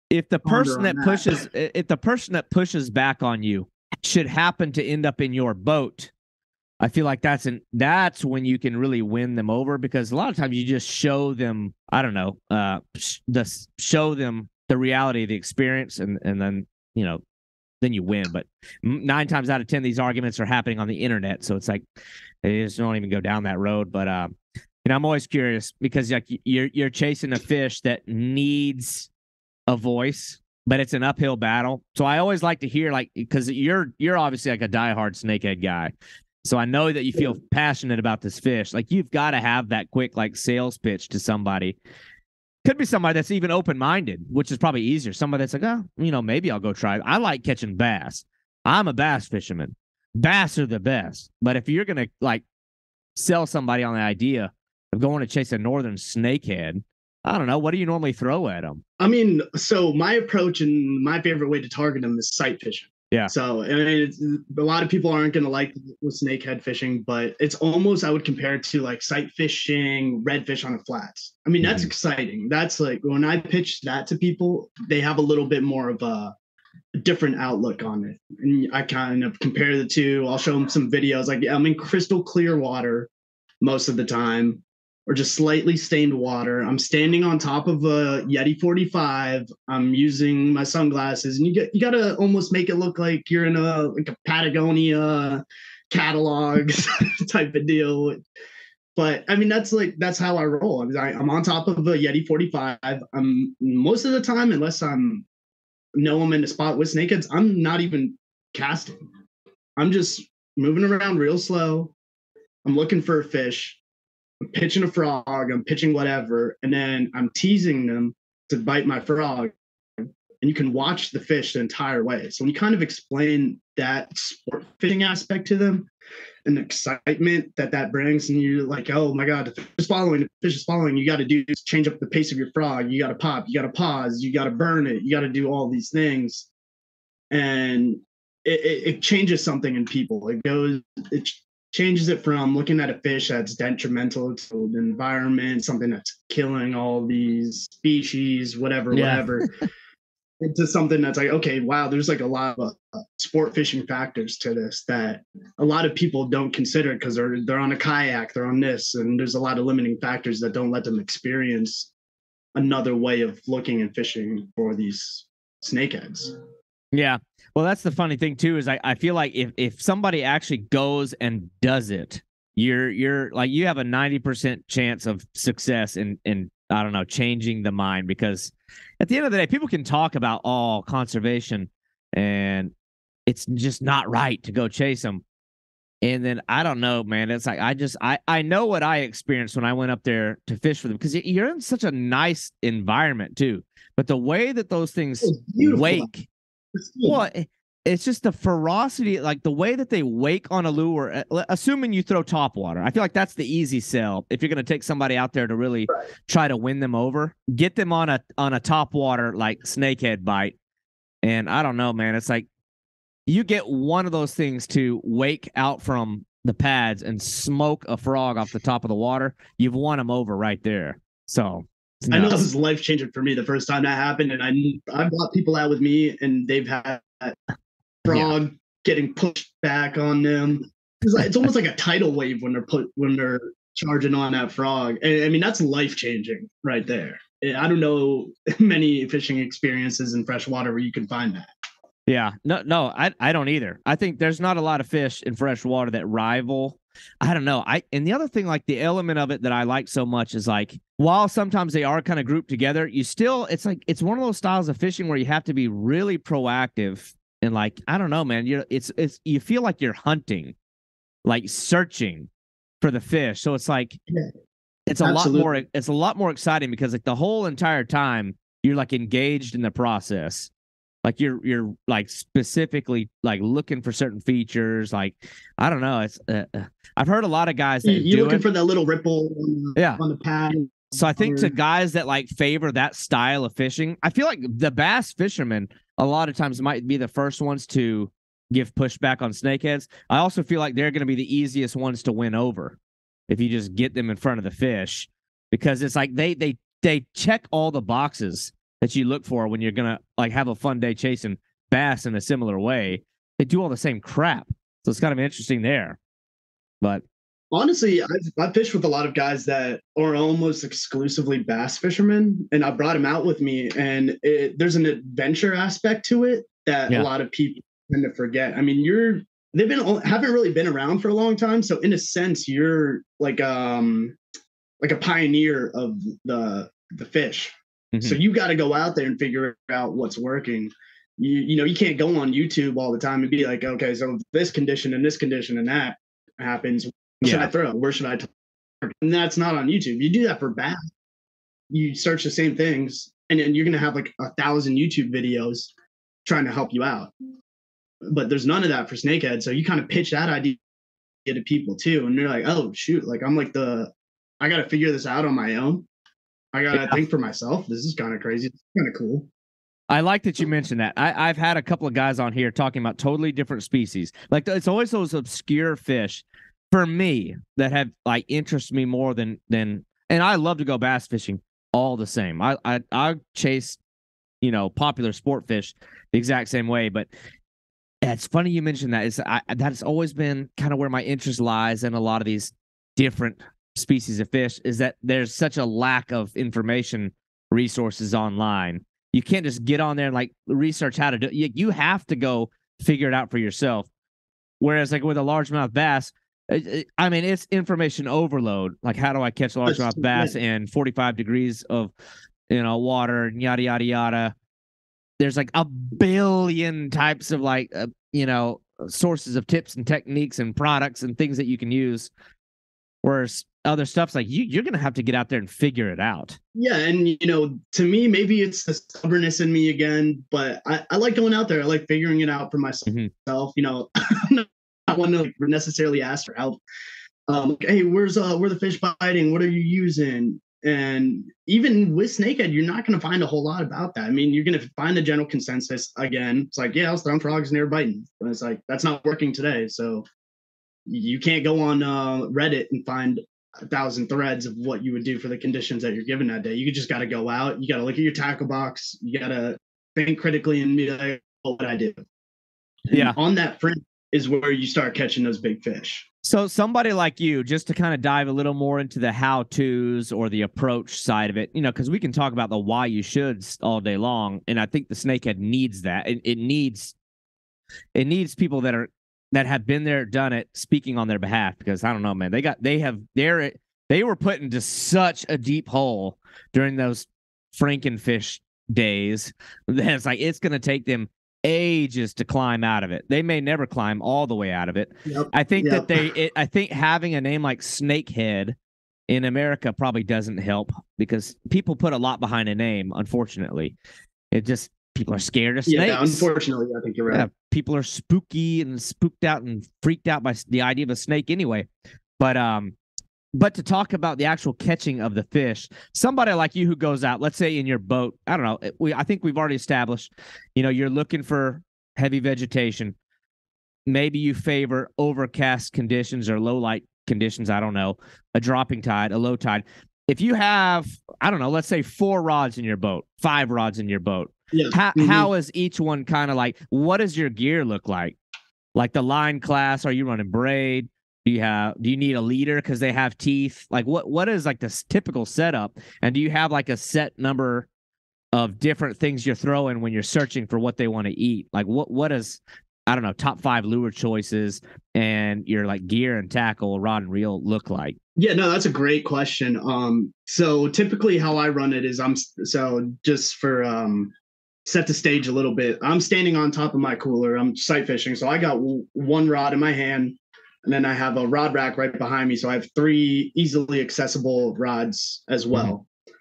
A: If the person that pushes back on you should happen to end up in your boat, I feel like that's when you can really win them over, because a lot of times you just show them, I don't know, show them the reality of the experience, and then then you win. But 9 times out of 10, these arguments are happening on the internet, so it's like they just don't even go down that road. But I'm always curious because like you're chasing a fish that needs a voice, but it's an uphill battle. So I always like to hear, like, because you're obviously like a diehard snakehead guy, so I know that you feel passionate about this fish. Like, you've got to have that quick like sales pitch to somebody
C: Could be somebody that's even open-minded, which is probably easier. Somebody that's like, oh, maybe I'll go try it. I like catching bass. I'm a bass fisherman. Bass are the best. But if you're going to like sell somebody on the idea of going to chase a northern snakehead, I don't know. What do you normally throw at them?
B: I mean, so my approach and my favorite way to target them is sight fishing.
C: Yeah.
B: So I mean, a lot of people aren't going to like with snakehead fishing, but it's almost, I would compare it to like sight fishing, redfish on the flats. I mean, that's exciting. That's like when I pitch that to people, they have a little bit more of a different outlook on it. And I kind of compare the two. I'll show them some videos. Like I'm in crystal clear water most of the time, or just slightly stained water. I'm standing on top of a Yeti 45. I'm using my sunglasses, and you got to almost make it look like you're in a Patagonia catalog type of deal. But I mean, that's how I roll. I'm on top of a Yeti 45. I'm most of the time, unless I'm in a spot with snakeheads, I'm not even casting. I'm just moving around real slow. I'm looking for a fish. I'm pitching a frog, I'm pitching whatever, and then I'm teasing them to bite my frog. And you can watch the fish the entire way. So when you kind of explain that sport fishing aspect to them and the excitement that brings, and you're like, oh my God, the fish is following, you got to do is change up the pace of your frog. You got to pop, you got to pause, you got to burn it, you got to do all these things. And it changes something in people. It changes it from looking at a fish that's detrimental to the environment, something that's killing all these species, whatever, into something that's like, okay, wow, there's like a lot of sport fishing factors to this that a lot of people don't consider because they're on a kayak, they're on this, and there's a lot of limiting factors that don't let them experience another way of looking and fishing for these snakeheads.
C: Yeah. Well, that's the funny thing too, is I feel like if somebody actually goes and does it, you're like, you have a 90% chance of success in I don't know, changing the mind, because at the end of the day, people can talk about all conservation and it's just not right to go chase them. And then I don't know, man. It's like I know what I experienced when I went up there to fish for them, because you're in such a nice environment too. But the way that those things wake, well, it's just the ferocity, like the way that they wake on a lure, assuming you throw top water. I feel like that's the easy sell. If you're going to take somebody out there to really try to win them over, get them on a top water, like snakehead bite. And I don't know, man, it's like you get one of those things to wake out from the pads and smoke a frog off the top of the water. You've won them over right there. So
B: I know that was life changing for me the first time that happened, and I brought people out with me, and they've had frog getting pushed back on them. It's almost like a tidal wave when they're charging on that frog. And I mean, that's life changing right there. I don't know many fishing experiences in freshwater where you can find that.
C: Yeah, no, I don't either. I think there's not a lot of fish in freshwater that rival. I don't know. And the other thing, like the element of it that I like so much is like, while sometimes they are kind of grouped together, it's like it's one of those styles of fishing where you have to be really proactive and like, I don't know, man. You feel like you're hunting, like searching for the fish. So it's like it's a lot more exciting because like the whole entire time you're like engaged in the process. Like you're like specifically like looking for certain features. Like, I don't know. It's I've heard a lot of guys that
B: you're looking for that little ripple on the pad.
C: So I think to guys that like favor that style of fishing, I feel like the bass fishermen a lot of times might be the first ones to give pushback on snakeheads. I also feel like they're going to be the easiest ones to win over if you just get them in front of the fish, because it's like they check all the boxes that you look for when you're gonna like have a fun day chasing bass in a similar way. They do all the same crap, so it's kind of interesting there. But
B: honestly, I've fished with a lot of guys that are almost exclusively bass fishermen, and I brought them out with me. And there's an adventure aspect to it that a lot of people tend to forget. I mean, haven't really been around for a long time, so in a sense, you're like a pioneer of the fish. So you got to go out there and figure out what's working. You know, you can't go on YouTube all the time and be like, okay, so this condition and that happens. What should I throw? Where should I target? And that's not on YouTube. You do that for bass. you search the same things, and then you're going to have like 1,000 YouTube videos trying to help you out. But there's none of that for Snakehead. So you kind of pitch that idea to people too. And they're like, oh, shoot, like I'm like I got to figure this out on my own. I got to think for myself. This is kind of crazy. It's kind of cool.
C: I like that you mentioned that. I've had a couple of guys on here talking about totally different species. Like it's always those obscure fish for me that have like interest me more than, and I love to go bass fishing all the same. I chase, popular sport fish the exact same way, but it's funny you mentioned that. That's always been kind of where my interest lies in a lot of these different species of fish, is that there's such a lack of information resources online. You can't just get on there and like research how to do it. You have to go figure it out for yourself. Whereas like with a largemouth bass, I mean, it's information overload. Like, how do I catch a largemouth bass in 45 degrees of, water and yada, yada, yada. There's like a billion types of like, sources of tips and techniques and products and things that you can use. Whereas other stuff's like you're going to have to get out there and figure it out.
B: Yeah. And, to me, maybe it's the stubbornness in me again, but I like going out there. I like figuring it out for myself. Mm-hmm. I'm not one to like necessarily ask for help. Hey, where the fish biting? What are you using? And even with Snakehead, you're not going to find a whole lot about that. I mean, you're going to find the general consensus again. It's like, yeah, I was throwing frogs and they were biting. But it's like, that's not working today. So you can't go on Reddit and find 1,000 threads of what you would do for the conditions that you're given that day. You just got to go out. You got to look at your tackle box. You got to think critically and be like, what would I do? And on that front is where you start catching those big fish.
C: So somebody like you, just to kind of dive a little more into the how-tos or the approach side of it, because we can talk about the why you shoulds all day long, and I think the Snakehead needs that. It needs people that have been there, done it, speaking on their behalf. Because I don't know, man, they were put into such a deep hole during those Frankenfish days that it's going to take them ages to climb out of it. They may never climb all the way out of it. Yep. I think I think having a name like Snakehead in America probably doesn't help, because people put a lot behind a name. Unfortunately, people are scared of snakes.
B: Yeah, unfortunately, I think you're right. Yeah,
C: people are spooky and spooked out and freaked out by the idea of a snake anyway. But to talk about the actual catching of the fish, somebody like you who goes out, let's say in your boat, I don't know, I think we've already established, you're looking for heavy vegetation. Maybe you favor overcast conditions or low light conditions. I don't know, a dropping tide, a low tide. If you have, I don't know, let's say 4 rods in your boat, 5 rods in your boat, how is each one kind of like, what does your gear look like? Like the line class, are you running braid? Do you need a leader because they have teeth? Like what is like this typical setup? And do you have like a set number of different things you're throwing when you're searching for what they want to eat? Like what is, I don't know, top 5 lure choices and your like gear and tackle, rod and reel look like?
B: Yeah, no, that's a great question. So typically how I run it is just for set the stage a little bit. I'm standing on top of my cooler. I'm sight fishing. So I got one rod in my hand, and then I have a rod rack right behind me. So I have 3 easily accessible rods as well. Mm-hmm.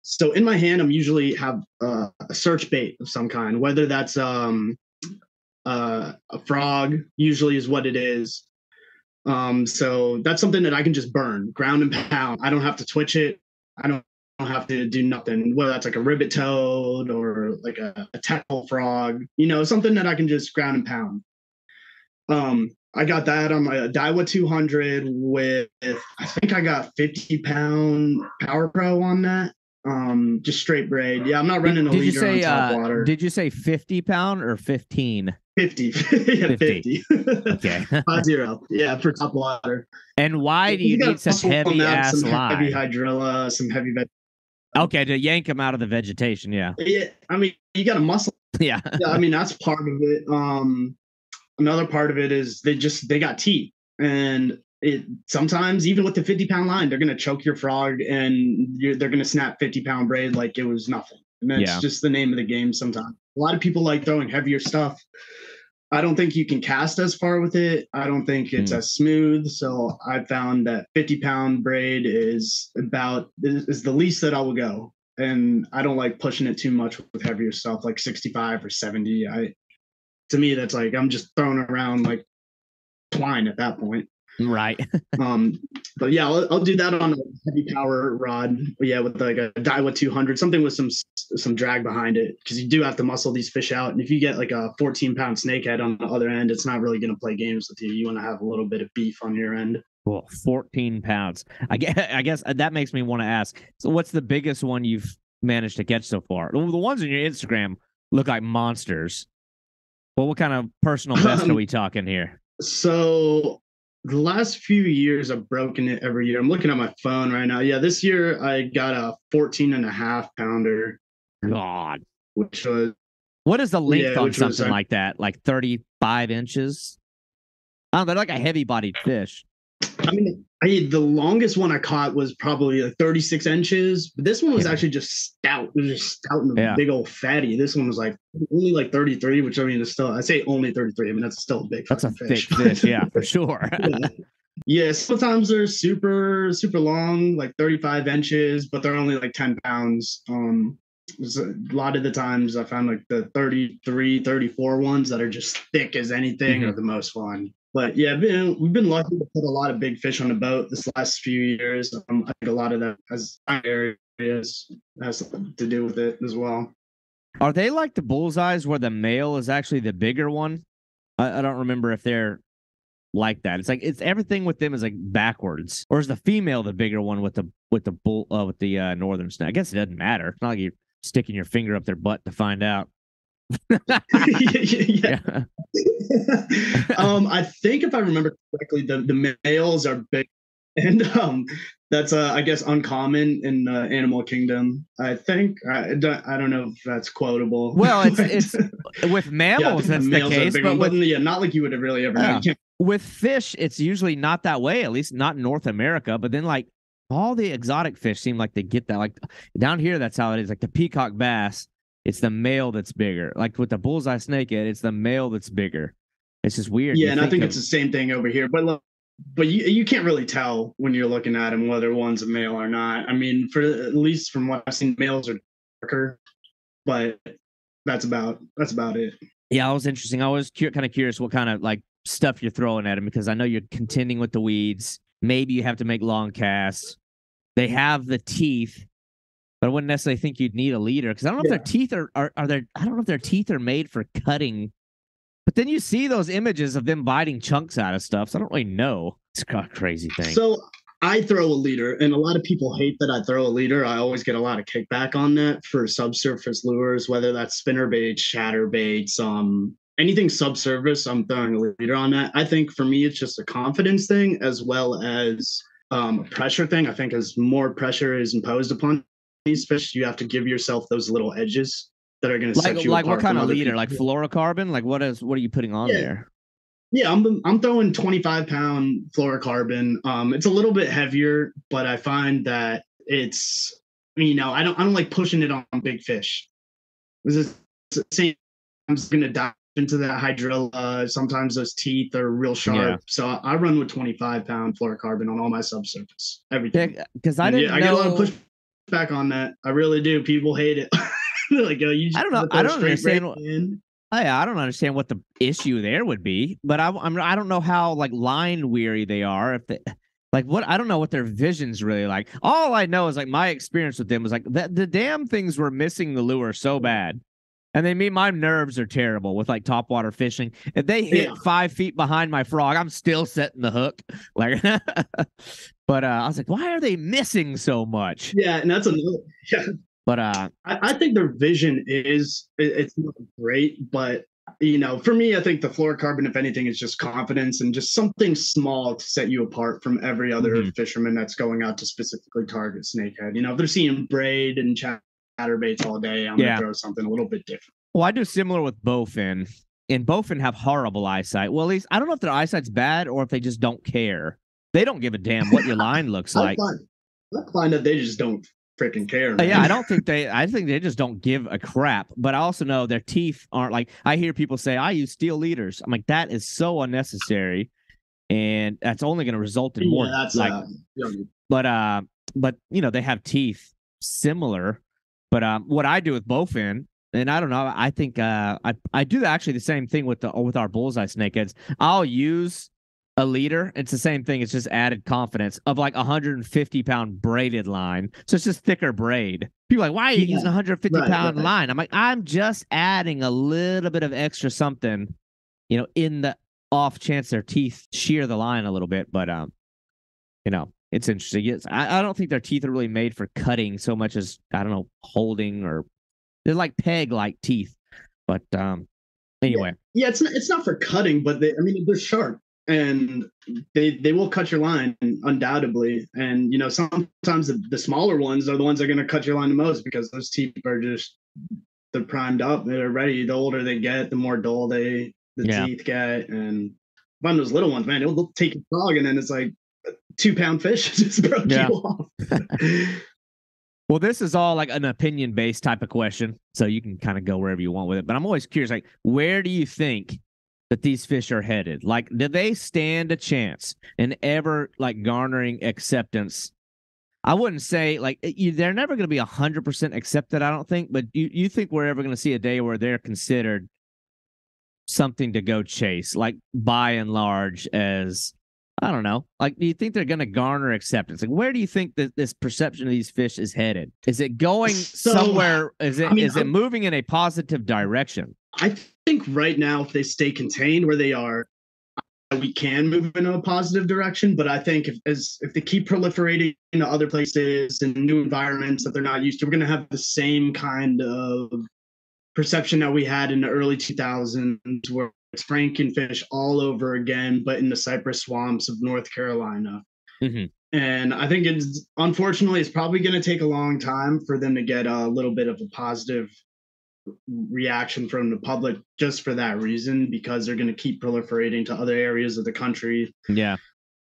B: So in my hand, I'm usually have a search bait of some kind, whether that's a frog, usually is what it is. So that's something that I can just burn, ground and pound. I don't have to twitch it. I don't have to do nothing, whether that's like a ribbit toad or like a tackle frog, something that I can just ground and pound. I got that on my Daiwa 200 with, I think I got 50-pound Power Pro on that. Just straight braid. Yeah, I'm not running a leader on top water.
C: Did you say 50-pound or 15?
B: 50. Yeah, 50.
C: Okay.
B: 50. Yeah, for top water.
C: And why do you need such heavy ass
B: some
C: line?
B: Heavy hydrilla, some heavy
C: Okay, to yank them out of the vegetation, yeah.
B: Yeah, I mean, you got to muscle.
C: Yeah.
B: I mean, that's part of it. Another part of it is they got teeth, and sometimes even with the 50-pound line, they're gonna choke your frog, and they're gonna snap 50-pound braid like it was nothing. And that's just the name of the game. Sometimes a lot of people like throwing heavier stuff. I don't think you can cast as far with it. I don't think it's as smooth. So I found that 50-pound braid is the least that I will go. And I don't like pushing it too much with heavier stuff like 65 or 70. To me, that's like I'm just throwing around like twine at that point.
C: Right.
B: But yeah, I'll do that on a heavy power rod. Yeah, with like a Daiwa 200, something with some drag behind it, because you do have to muscle these fish out. And if you get like a 14-pound snakehead on the other end, it's not really going to play games with you. You want to have a little bit of beef on your end.
C: Well, 14 pounds. I guess that makes me want to ask. So, what's the biggest one you've managed to catch so far? The ones on your Instagram look like monsters. Well, what kind of personal best are we talking here?
B: So the last few years I've broken it every year. I'm looking at my phone right now. Yeah, this year I got a 14.5-pounder.
C: God.
B: Which was,
C: what is the length on something like that? Like 35 inches? I don't know, they're like a heavy bodied fish.
B: I mean, the longest one I caught was probably like 36 inches, but this one was actually just stout. It was just stout and big old fatty. This one was like only like 33, which I mean is still, I say only 33. I mean, that's still a big fish.
C: That's a thick fish, yeah, for sure.
B: Yeah, sometimes they're super, super long, like 35 inches, but they're only like 10 pounds. A lot of the times I found like the 33, 34 ones that are just thick as anything are the most fun. But yeah, we've been lucky to put a lot of big fish on the boat this last few years. I think a lot of that has to do with it as well.
C: Are they like the bullseyes where the male is actually the bigger one? I don't remember if they're like that. It's like everything with them is like backwards, or is the female the bigger one with the northern snake? I guess it doesn't matter. It's not like you're sticking your finger up their butt to find out.
B: Yeah. I think if I remember correctly, the males are big, and that's I guess uncommon in the animal kingdom. I think I don't know if that's quotable.
C: Well, it's with mammals that's the case, but
B: not like you would have really ever known.
C: With fish, it's usually not that way. At least not in North America. But then like all the exotic fish seem like they get that. Like down here, that's how it is. Like the peacock bass. It's the male that's bigger. Like with the bullseye snakehead, it's the male that's bigger. It's just weird.
B: Yeah, and I think it's the same thing over here. But you can't really tell when you're looking at them whether one's a male or not. I mean, at least from what I've seen, males are darker, but that's about it.
C: Yeah, it was interesting. I was kind of curious what kind of like stuff you're throwing at them, because I know you're contending with the weeds. Maybe you have to make long casts. They have the teeth. But I wouldn't necessarily think you'd need a leader, because I don't know if their teeth are there. I don't know if their teeth are made for cutting. But then you see those images of them biting chunks out of stuff. So I don't really know. It's a crazy thing.
B: So I throw a leader, and a lot of people hate that I throw a leader. I always get a lot of kickback on that for subsurface lures, whether that's spinnerbaits, chatterbaits, anything subsurface. I'm throwing a leader on that. I think for me, it's just a confidence thing as well as a pressure thing. I think as more pressure is imposed upon these fish, you have to give yourself those little edges that are going to set you apart.
C: Like what kind of leader? Like fluorocarbon? Like what are you putting on there?
B: Yeah, I'm throwing 25-pound fluorocarbon. It's a little bit heavier, but I find that it's, I don't like pushing it on big fish. I'm just going to dive into that hydrilla. Sometimes those teeth are real sharp. Yeah. So I run with 25-pound fluorocarbon on all my subsurface. Everything.
C: Because I didn't know. I get a lot of push
B: back on that. I really do. People hate it. They're like, oh, you just
C: I don't know. I don't understand. I don't understand what the issue there would be, but I don't know how like line weary they are. If they like what, I don't know what their vision's really like. All I know is like my experience with them was like that the damn things were missing the lure so bad. And my nerves are terrible with like topwater fishing. If they hit 5 feet behind my frog, I'm still setting the hook. Like, but I was like, why are they missing so much?
B: Yeah, and that's another. Yeah.
C: But
B: I think their vision it's not great, but for me, I think the fluorocarbon, if anything, is just confidence and just something small to set you apart from every other fisherman that's going out to specifically target snakehead. If they're seeing braid and chatterbaits all day, I'm gonna throw something a little bit different.
C: Well, I do similar with bowfin, and bowfin have horrible eyesight. Well, at least I don't know if their eyesight's bad or if they just don't care. They don't give a damn what your line looks like.
B: I find that they just don't freaking care. Man.
C: Yeah, I think they just don't give a crap. But I also know their teeth aren't like, I hear people say, I use steel leaders. I'm like, that is so unnecessary. And that's only going to result in more but they have teeth similar. But what I do with bowfin, and I don't know, I think I do actually the same thing with our bullseye snakeheads. I'll use a leader. It's the same thing. It's just added confidence of like 150-pound braided line. So it's just thicker braid. People are like, why are you using 150-pound line? I'm like, I'm just adding a little bit of extra something, in the off chance their teeth shear the line a little bit. But it's interesting. I don't think their teeth are really made for cutting so much as, I don't know, holding, or they're like peg-like teeth. But anyway.
B: Yeah, it's not for cutting, but they're sharp. And they will cut your line undoubtedly. And sometimes the smaller ones are the ones that are going to cut your line the most, because those teeth are they're primed up, they're ready. The older they get, the more dull the teeth get. And find those little ones, man, they'll take your dog, and then it's like a 2-pound fish just broke you off.
C: Well, this is all like an opinion-based type of question, so you can kind of go wherever you want with it. But I'm always curious, like, where do you think that these fish are headed? Like, do they stand a chance in ever like garnering acceptance? I wouldn't say like they're never going to be 100% accepted, I don't think, but you think we're ever going to see a day where they're considered something to go chase, like by and large, as, I don't know, like, do you think they're going to garner acceptance? Like, where do you think that this perception of these fish is headed? Is it going somewhere? Is it moving in a positive direction?
B: I think right now, if they stay contained where they are, we can move in a positive direction. But I think if they keep proliferating into other places and new environments that they're not used to, we're going to have the same kind of perception that we had in the early 2000s, where it's frankenfish all over again, but in the cypress swamps of North Carolina.
C: Mm-hmm.
B: And I think unfortunately, it's probably going to take a long time for them to get a little bit of a positive reaction from the public, just for that reason, because they're going to keep proliferating to other areas of the country.
C: Yeah.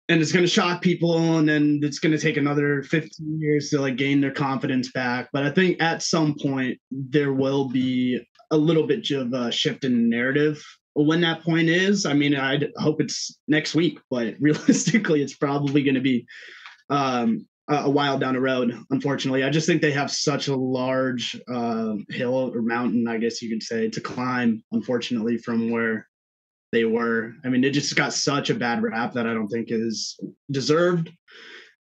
B: And it's going to shock people, and then it's going to take another 15 years to like gain their confidence back. But I think at some point there will be a little bit of a shift in narrative. When that point is, I hope it's next week, but realistically, it's probably going to be a while down the road. Unfortunately, I just think they have such a large hill or mountain, I guess you could say, to climb. Unfortunately, from where they were, it just got such a bad rap that I don't think is deserved.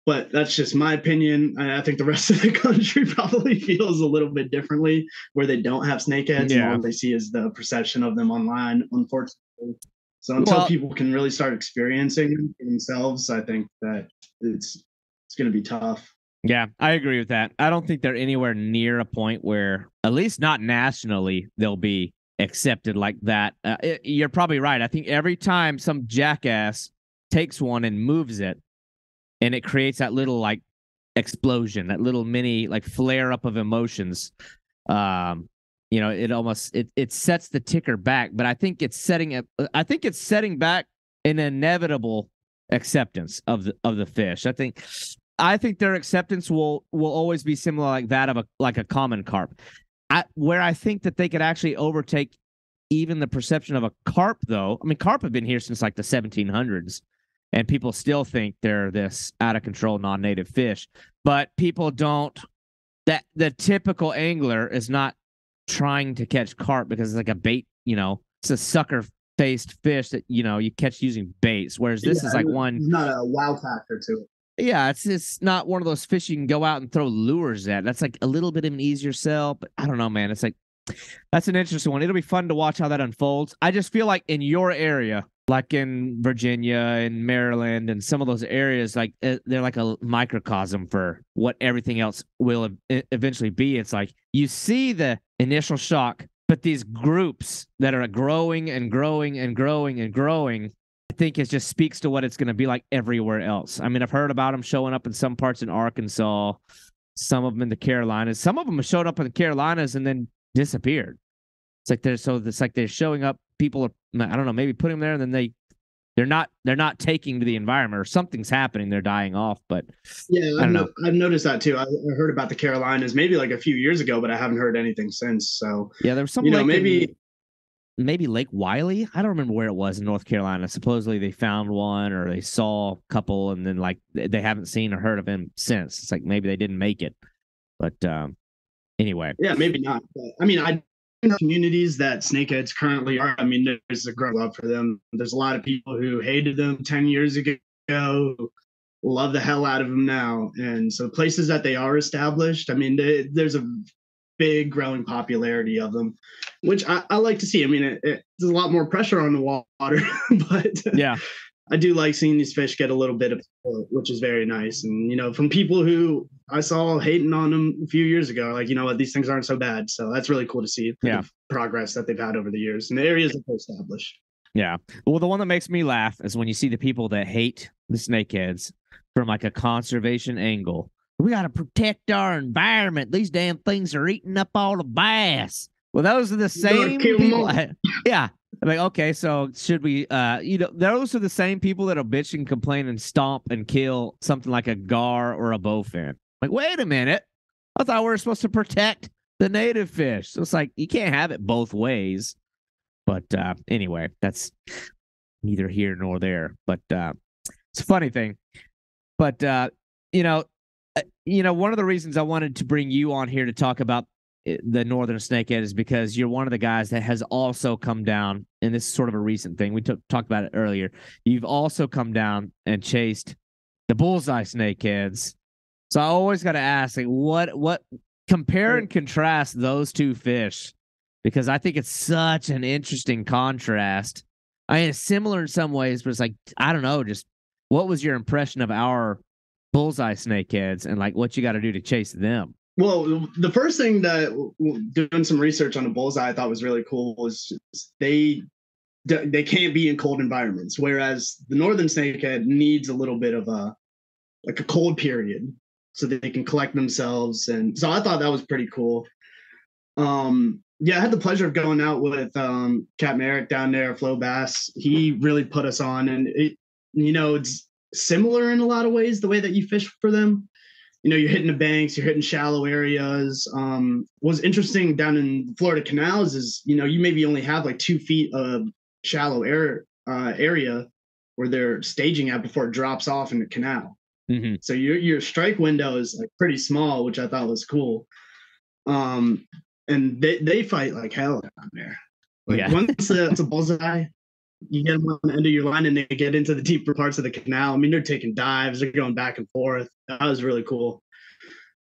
B: But that's just my opinion. I think the rest of the country probably feels a little bit differently, where they don't have snakeheads, and all they see is the perception of them online, unfortunately. So until people can really start experiencing them for themselves, I think that it's going to be tough.
C: Yeah, I agree with that. I don't think they're anywhere near a point where, at least not nationally, they'll be accepted like that. You're probably right. I think every time some jackass takes one and moves it, and it creates that little like explosion, that little mini like flare up of emotions, it almost it sets the ticker back. But I think it's setting back an inevitable acceptance of the fish. I think their acceptance will always be similar like that of a common carp. Where I think that they could actually overtake even the perception of a carp, though. Carp have been here since like the 1700s, and people still think they're this out of control non-native fish. But people don't. That the typical angler is not trying to catch carp because it's like a bait. It's a sucker-faced fish that you catch using baits. Whereas this is like one,
B: not a wow factor to it.
C: Yeah, it's not one of those fish you can go out and throw lures at. That's like a little bit of an easier sell, but I don't know, man. It's like, that's an interesting one. It'll be fun to watch how that unfolds. I just feel like in your area, like in Virginia and Maryland and some of those areas, like they're like a microcosm for what everything else will eventually be. It's like you see the initial shock, but these groups that are growing and growing and growing and growing, I think it just speaks to what it's going to be like everywhere else. I've heard about them showing up in some parts in Arkansas, some of them in the Carolinas. Some of them have showed up in the Carolinas and then disappeared. It's like they're showing up. People are, I don't know, maybe putting them there and then they they're not taking to the environment, or something's happening. They're dying off. But
B: Yeah,
C: I don't know.
B: I've noticed that too. I heard about the Carolinas maybe like a few years ago, but I haven't heard anything since. So,
C: Yeah, there was some lake
B: maybe
C: maybe Lake Wiley. I don't remember where it was in North Carolina. Supposedly they found one or they saw a couple, and then like they haven't seen or heard of him since. It's like maybe they didn't make it. But anyway.
B: yeah, maybe not. But, I mean, I know communities that snakeheads currently are. I mean, there's a growing love for them. There's a lot of people who hated them 10 years ago, who love the hell out of them now. And so places that they are established, I mean, there's a big growing popularity of them, which I like to see. I mean, there's a lot more pressure on the water, but
C: Yeah.
B: I do like seeing these fish get a little bit of support, which is very nice. And, from people who I saw hating on them a few years ago, like, what, these things aren't so bad. So that's really cool to see the progress that they've had over the years and the areas that they established.
C: Yeah. Well, the one that makes me laugh is when you see the people that hate the snakeheads from like a conservation angle. We got to protect our environment. These damn things are eating up all the bass. Well, those are the same people. Yeah. I'm like, okay, so should we, those are the same people that'll bitch and complain and stomp and kill something like a gar or a bowfin. Like, wait a minute. I thought we were supposed to protect the native fish. So it's like, you can't have it both ways. But anyway, that's neither here nor there. But it's a funny thing. But, one of the reasons I wanted to bring you on here to talk about the northern snakehead is because you're one of the guys that has also come down, and this is sort of a recent thing. We talked about it earlier. You've also come down and chased the bullseye snakeheads. So I always got to ask, like, what compare and contrast those two fish, because I think it's such an interesting contrast. I mean, it's similar in some ways, but it's like, I don't know, just what was your impression of our bullseye snakeheads and like what you got to do to chase them?
B: Well, the first thing that doing some research on the bullseye I thought was really cool was they can't be in cold environments, whereas the northern snakehead needs a little bit of a cold period so that they can collect themselves. And so I thought that was pretty cool. Yeah, I had the pleasure of going out with Captain Eric down there, Flo Bass. He really put us on, and it's similar in a lot of ways the way that you fish for them. You're hitting the banks, you're hitting shallow areas. What's interesting down in Florida canals is, you maybe only have like 2 feet of shallow area where they're staging at before it drops off in the canal.
C: Mm-hmm.
B: So your strike window is like pretty small, which I thought was cool. And they fight like hell down there. Like once it's a bullseye, you get them on the end of your line and they get into the deeper parts of the canal. I mean, they're taking dives, they're going back and forth. That was really cool.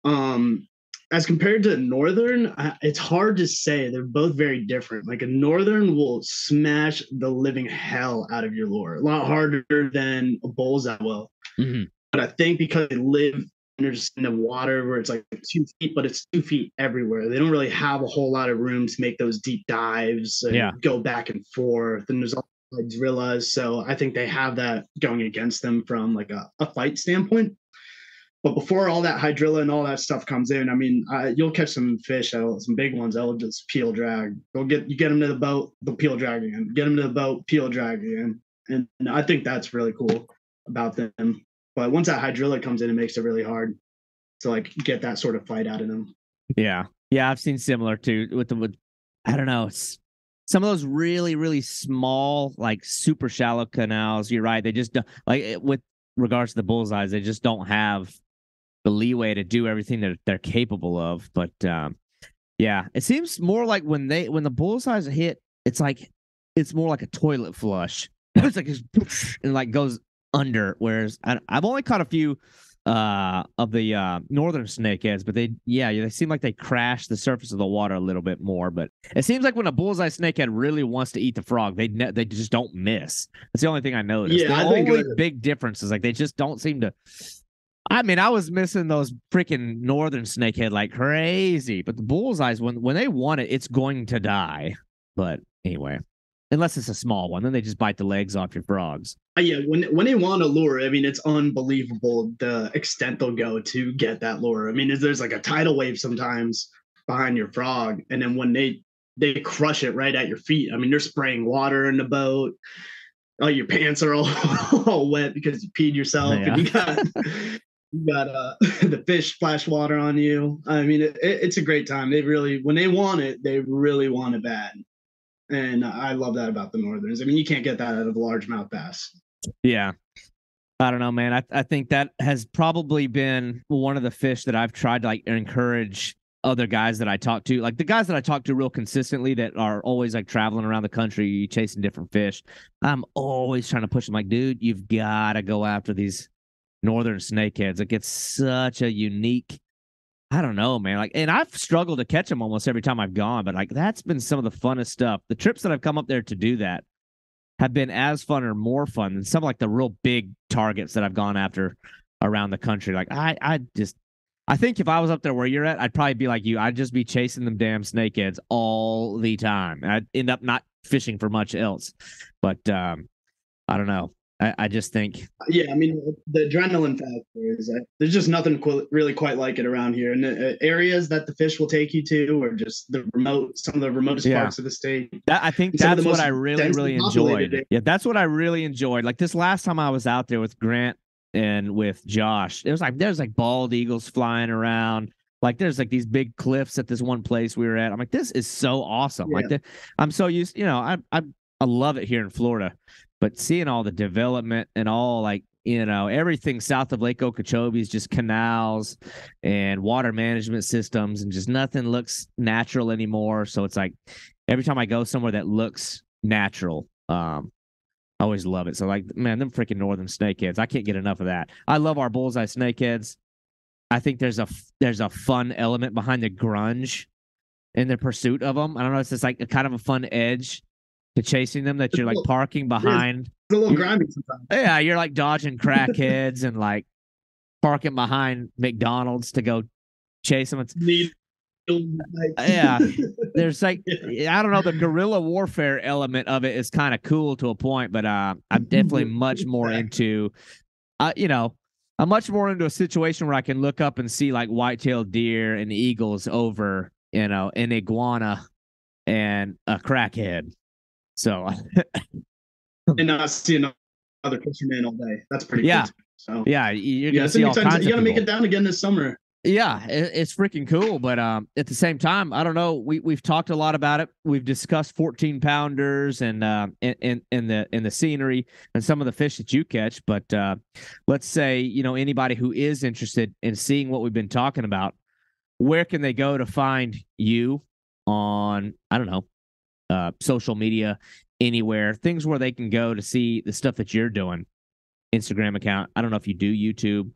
B: As compared to northern, it's hard to say. They're both very different. Like a northern will smash the living hell out of your lure, a lot harder than a bullseye will.
C: Mm-hmm.
B: But I think because they live in the water where it's like 2 feet, but it's 2 feet everywhere. They don't really have a whole lot of room to make those deep dives and go back and forth. And there's all hydrillas, so I think they have that going against them from like a fight standpoint. But before all that hydrilla and all that stuff comes in, I mean, you'll catch some fish, some big ones. They'll just peel drag. You get them to the boat, they'll peel drag again. Get them to the boat, peel drag again. And I think that's really cool about them. But once that hydrilla comes in, it makes it really hard to like get that sort of fight out of them.
C: Yeah, I've seen similar too with I don't know. Some of those really, really small, like super shallow canals. You're right. They just don't, like with regards to the bullseyes, they just don't have the leeway to do everything that they're capable of. But it seems more like when the bullseyes hit, it's more like a toilet flush. It's like and like goes under. Whereas I've only caught a few of the northern snakeheads, but they seem like they crash the surface of the water a little bit more. But it seems like when a bullseye snakehead really wants to eat the frog, they just don't miss. That's the only thing I noticed.
B: Yeah,
C: the only big difference is like they just don't seem to. I mean, I was missing those freaking northern snakehead like crazy, but the bullseyes, when they want it, it's going to die. But anyway, unless it's a small one, then they just bite the legs off your frogs.
B: Yeah, when they want a lure, I mean, it's unbelievable the extent they'll go to get that lure. I mean, there's like a tidal wave sometimes behind your frog, and then when they crush it right at your feet, I mean, they're spraying water in the boat. oh, your pants are all, all wet because you peed yourself,
C: Yeah.
B: and you got the fish splash water on you. I mean, it's a great time. They really, when they want it, they really want it bad, and I love that about the Northerns. I mean, you can't get that out of a largemouth bass.
C: Yeah. I don't know, man. I think that has probably been one of the fish that I've tried to like encourage other guys that I talk to, like the guys that I talk to real consistently that are always like traveling around the country chasing different fish. I'm always trying to push them like, dude, you've got to go after these northern snakeheads. Like it's such a unique, I don't know, man. Like, and I've struggled to catch them almost every time I've gone, but like that's been some of the funnest stuff. The trips that I've come up there to do that have been as fun or more fun than some like the real big targets that I've gone after around the country. Like I think if I was up there where you're at, I'd probably be like you. I'd just be chasing them damn snakeheads all the time. I'd end up not fishing for much else. But I don't know. I just think.
B: Yeah, I mean, the adrenaline factor is that there's just nothing really quite like it around here. And the areas that the fish will take you to are just some of the remotest parts of the state.
C: I think that's what I really enjoyed. Yeah, that's what I really enjoyed. Like this last time I was out there with Grant and with Josh, there's like bald eagles flying around. Like there's like these big cliffs at this one place we were at. I'm like, this is so awesome. Yeah. Like I'm so used, I love it here in Florida. But seeing all the development and all like, everything south of Lake Okeechobee is just canals and water management systems and just nothing looks natural anymore. So it's like every time I go somewhere that looks natural, I always love it. So like, man, them freaking northern snakeheads, I can't get enough of that. I love our bullseye snakeheads. I think there's a fun element behind the grunge in the pursuit of them. I don't know. It's just like a kind of a fun edge to chasing them that you're like parking behind.
B: It's a little grimy sometimes.
C: Yeah, you're like dodging crackheads and like parking behind McDonald's to go chase them. Yeah, there's like I don't know, the guerrilla warfare element of it is kind of cool to a point, but I'm definitely much more into, I'm much more into a situation where I can look up and see like white-tailed deer and eagles over, an iguana and a crackhead. So,
B: and not see another fisherman all day. That's pretty cool.
C: So yeah, you're gonna see all kinds of
B: you gotta
C: people.
B: make it down again this summer.
C: Yeah, it's freaking cool. But at the same time, I don't know. We've talked a lot about it. We've discussed 14 pounders and in the scenery and some of the fish that you catch. But let's say anybody who is interested in seeing what we've been talking about, where can they go to find you on, I don't know, social media, anywhere, things where they can go to see the stuff that you're doing? Instagram account. I don't know if you do YouTube,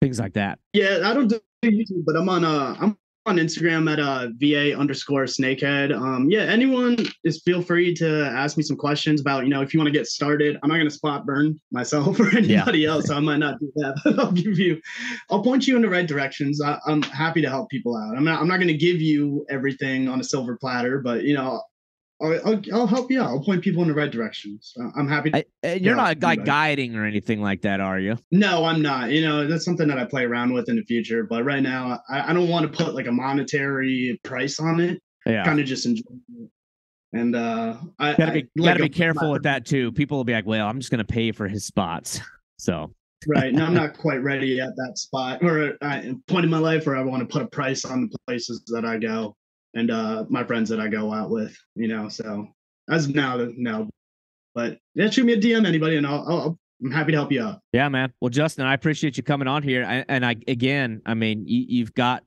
C: things like that.
B: Yeah, I don't do YouTube, but I'm on Instagram at VA_Snakehead. Yeah, anyone feel free to ask me some questions about, if you want to get started. I'm not going to spot burn myself or anybody else, so I might not do that, but I'll point you in the right directions. I'm happy to help people out. I'm not going to give you everything on a silver platter, but I'll help you out. I'll point people in the right direction. So I'm happy.
C: You're not like guiding or anything like that, are you?
B: No, I'm not. That's something that I play around with in the future. But right now, I don't want to put like a monetary price on it.
C: Yeah.
B: Kind of just enjoy it. And
C: I gotta be careful with that too. People will be like, "Well, I'm just going to pay for his spots." So.
B: Right. Now I'm not quite ready at that spot or point in my life where I want to put a price on the places that I go. And my friends that I go out with, so as of now, no. But yeah, shoot me a DM, anybody, and I'm happy to help you out.
C: Yeah, man. Well, Justin, I appreciate you coming on here. I mean, you've got,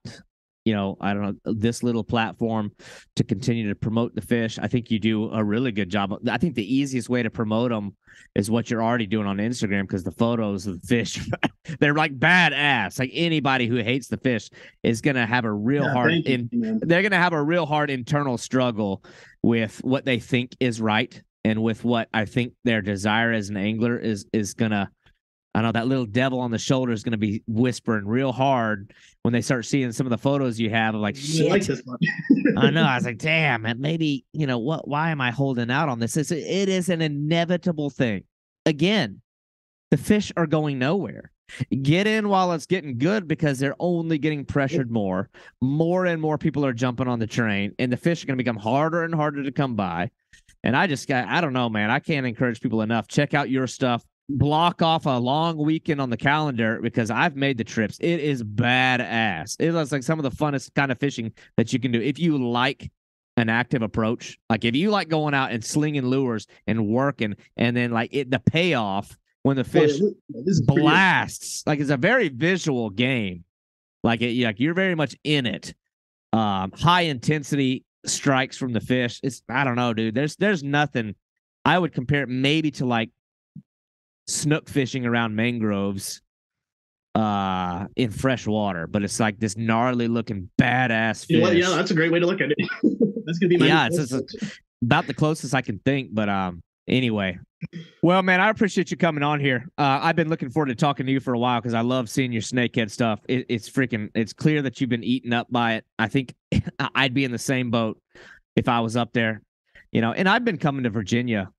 C: I don't know, this little platform to continue to promote the fish. I think you do a really good job. I think the easiest way to promote them is what you're already doing on Instagram, because the photos of the fish, they're like badass. Like anybody who hates the fish is going to have a real they're going to have a real hard internal struggle with what they think is right and with what I think their desire as an angler is going to, I know that little devil on the shoulder is going to be whispering real hard when they start seeing some of the photos you have of like, shit.
B: I like this one.
C: I know. I was like, damn, maybe, why am I holding out on this? It is an inevitable thing. Again, the fish are going nowhere. Get in while it's getting good, because they're only getting pressured more. More and more people are jumping on the train, and the fish are going to become harder and harder to come by. And I don't know, man. I can't encourage people enough. Check out your stuff. Block off a long weekend on the calendar because I've made the trips. It is badass. It looks like some of the funnest kind of fishing that you can do. If you like an active approach, like if you like going out and slinging lures and working, and then like the payoff when the fish blasts, like it's a very visual game. Like you're very much in it. High intensity strikes from the fish. I don't know, dude. There's nothing. I would compare it maybe to like snook fishing around mangroves in fresh water, but it's like this gnarly looking badass fish.
B: Yeah, that's a great way to look at it. That's gonna be my
C: it's about the closest I can think. But anyway, well, man, I appreciate you coming on here. I've been looking forward to talking to you for a while because I love seeing your snakehead stuff. It's clear that you've been eaten up by it. I think I'd be in the same boat if I was up there, and I've been coming to Virginia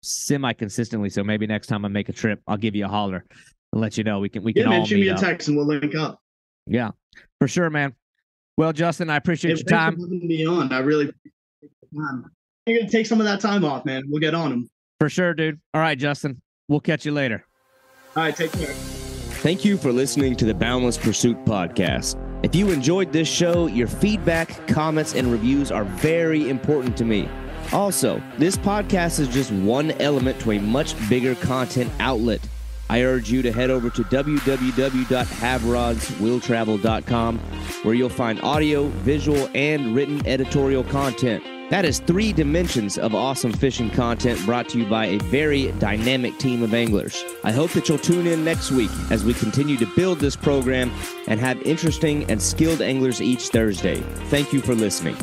C: semi-consistently, so maybe next time I make a trip I'll give you a holler and let you know we can all
B: shoot me a
C: up.
B: text and we'll link up.
C: Yeah, for sure, man. Well, Justin, I appreciate your time.
B: Thanks for having me on. I really appreciate the time. You're gonna take some of that time off, man. We'll get on them.
C: For sure, dude. All right, Justin, we'll catch you later.
B: All right, take care.
A: Thank you for listening to the Boundless Pursuit podcast. If you enjoyed this show, your feedback, comments, and reviews are very important to me. Also, this podcast is just one element to a much bigger content outlet. I urge you to head over to www.haverodswilltravel.com where you'll find audio, visual, and written editorial content. That is 3 dimensions of awesome fishing content brought to you by a very dynamic team of anglers. I hope that you'll tune in next week as we continue to build this program and have interesting and skilled anglers each Thursday. Thank you for listening.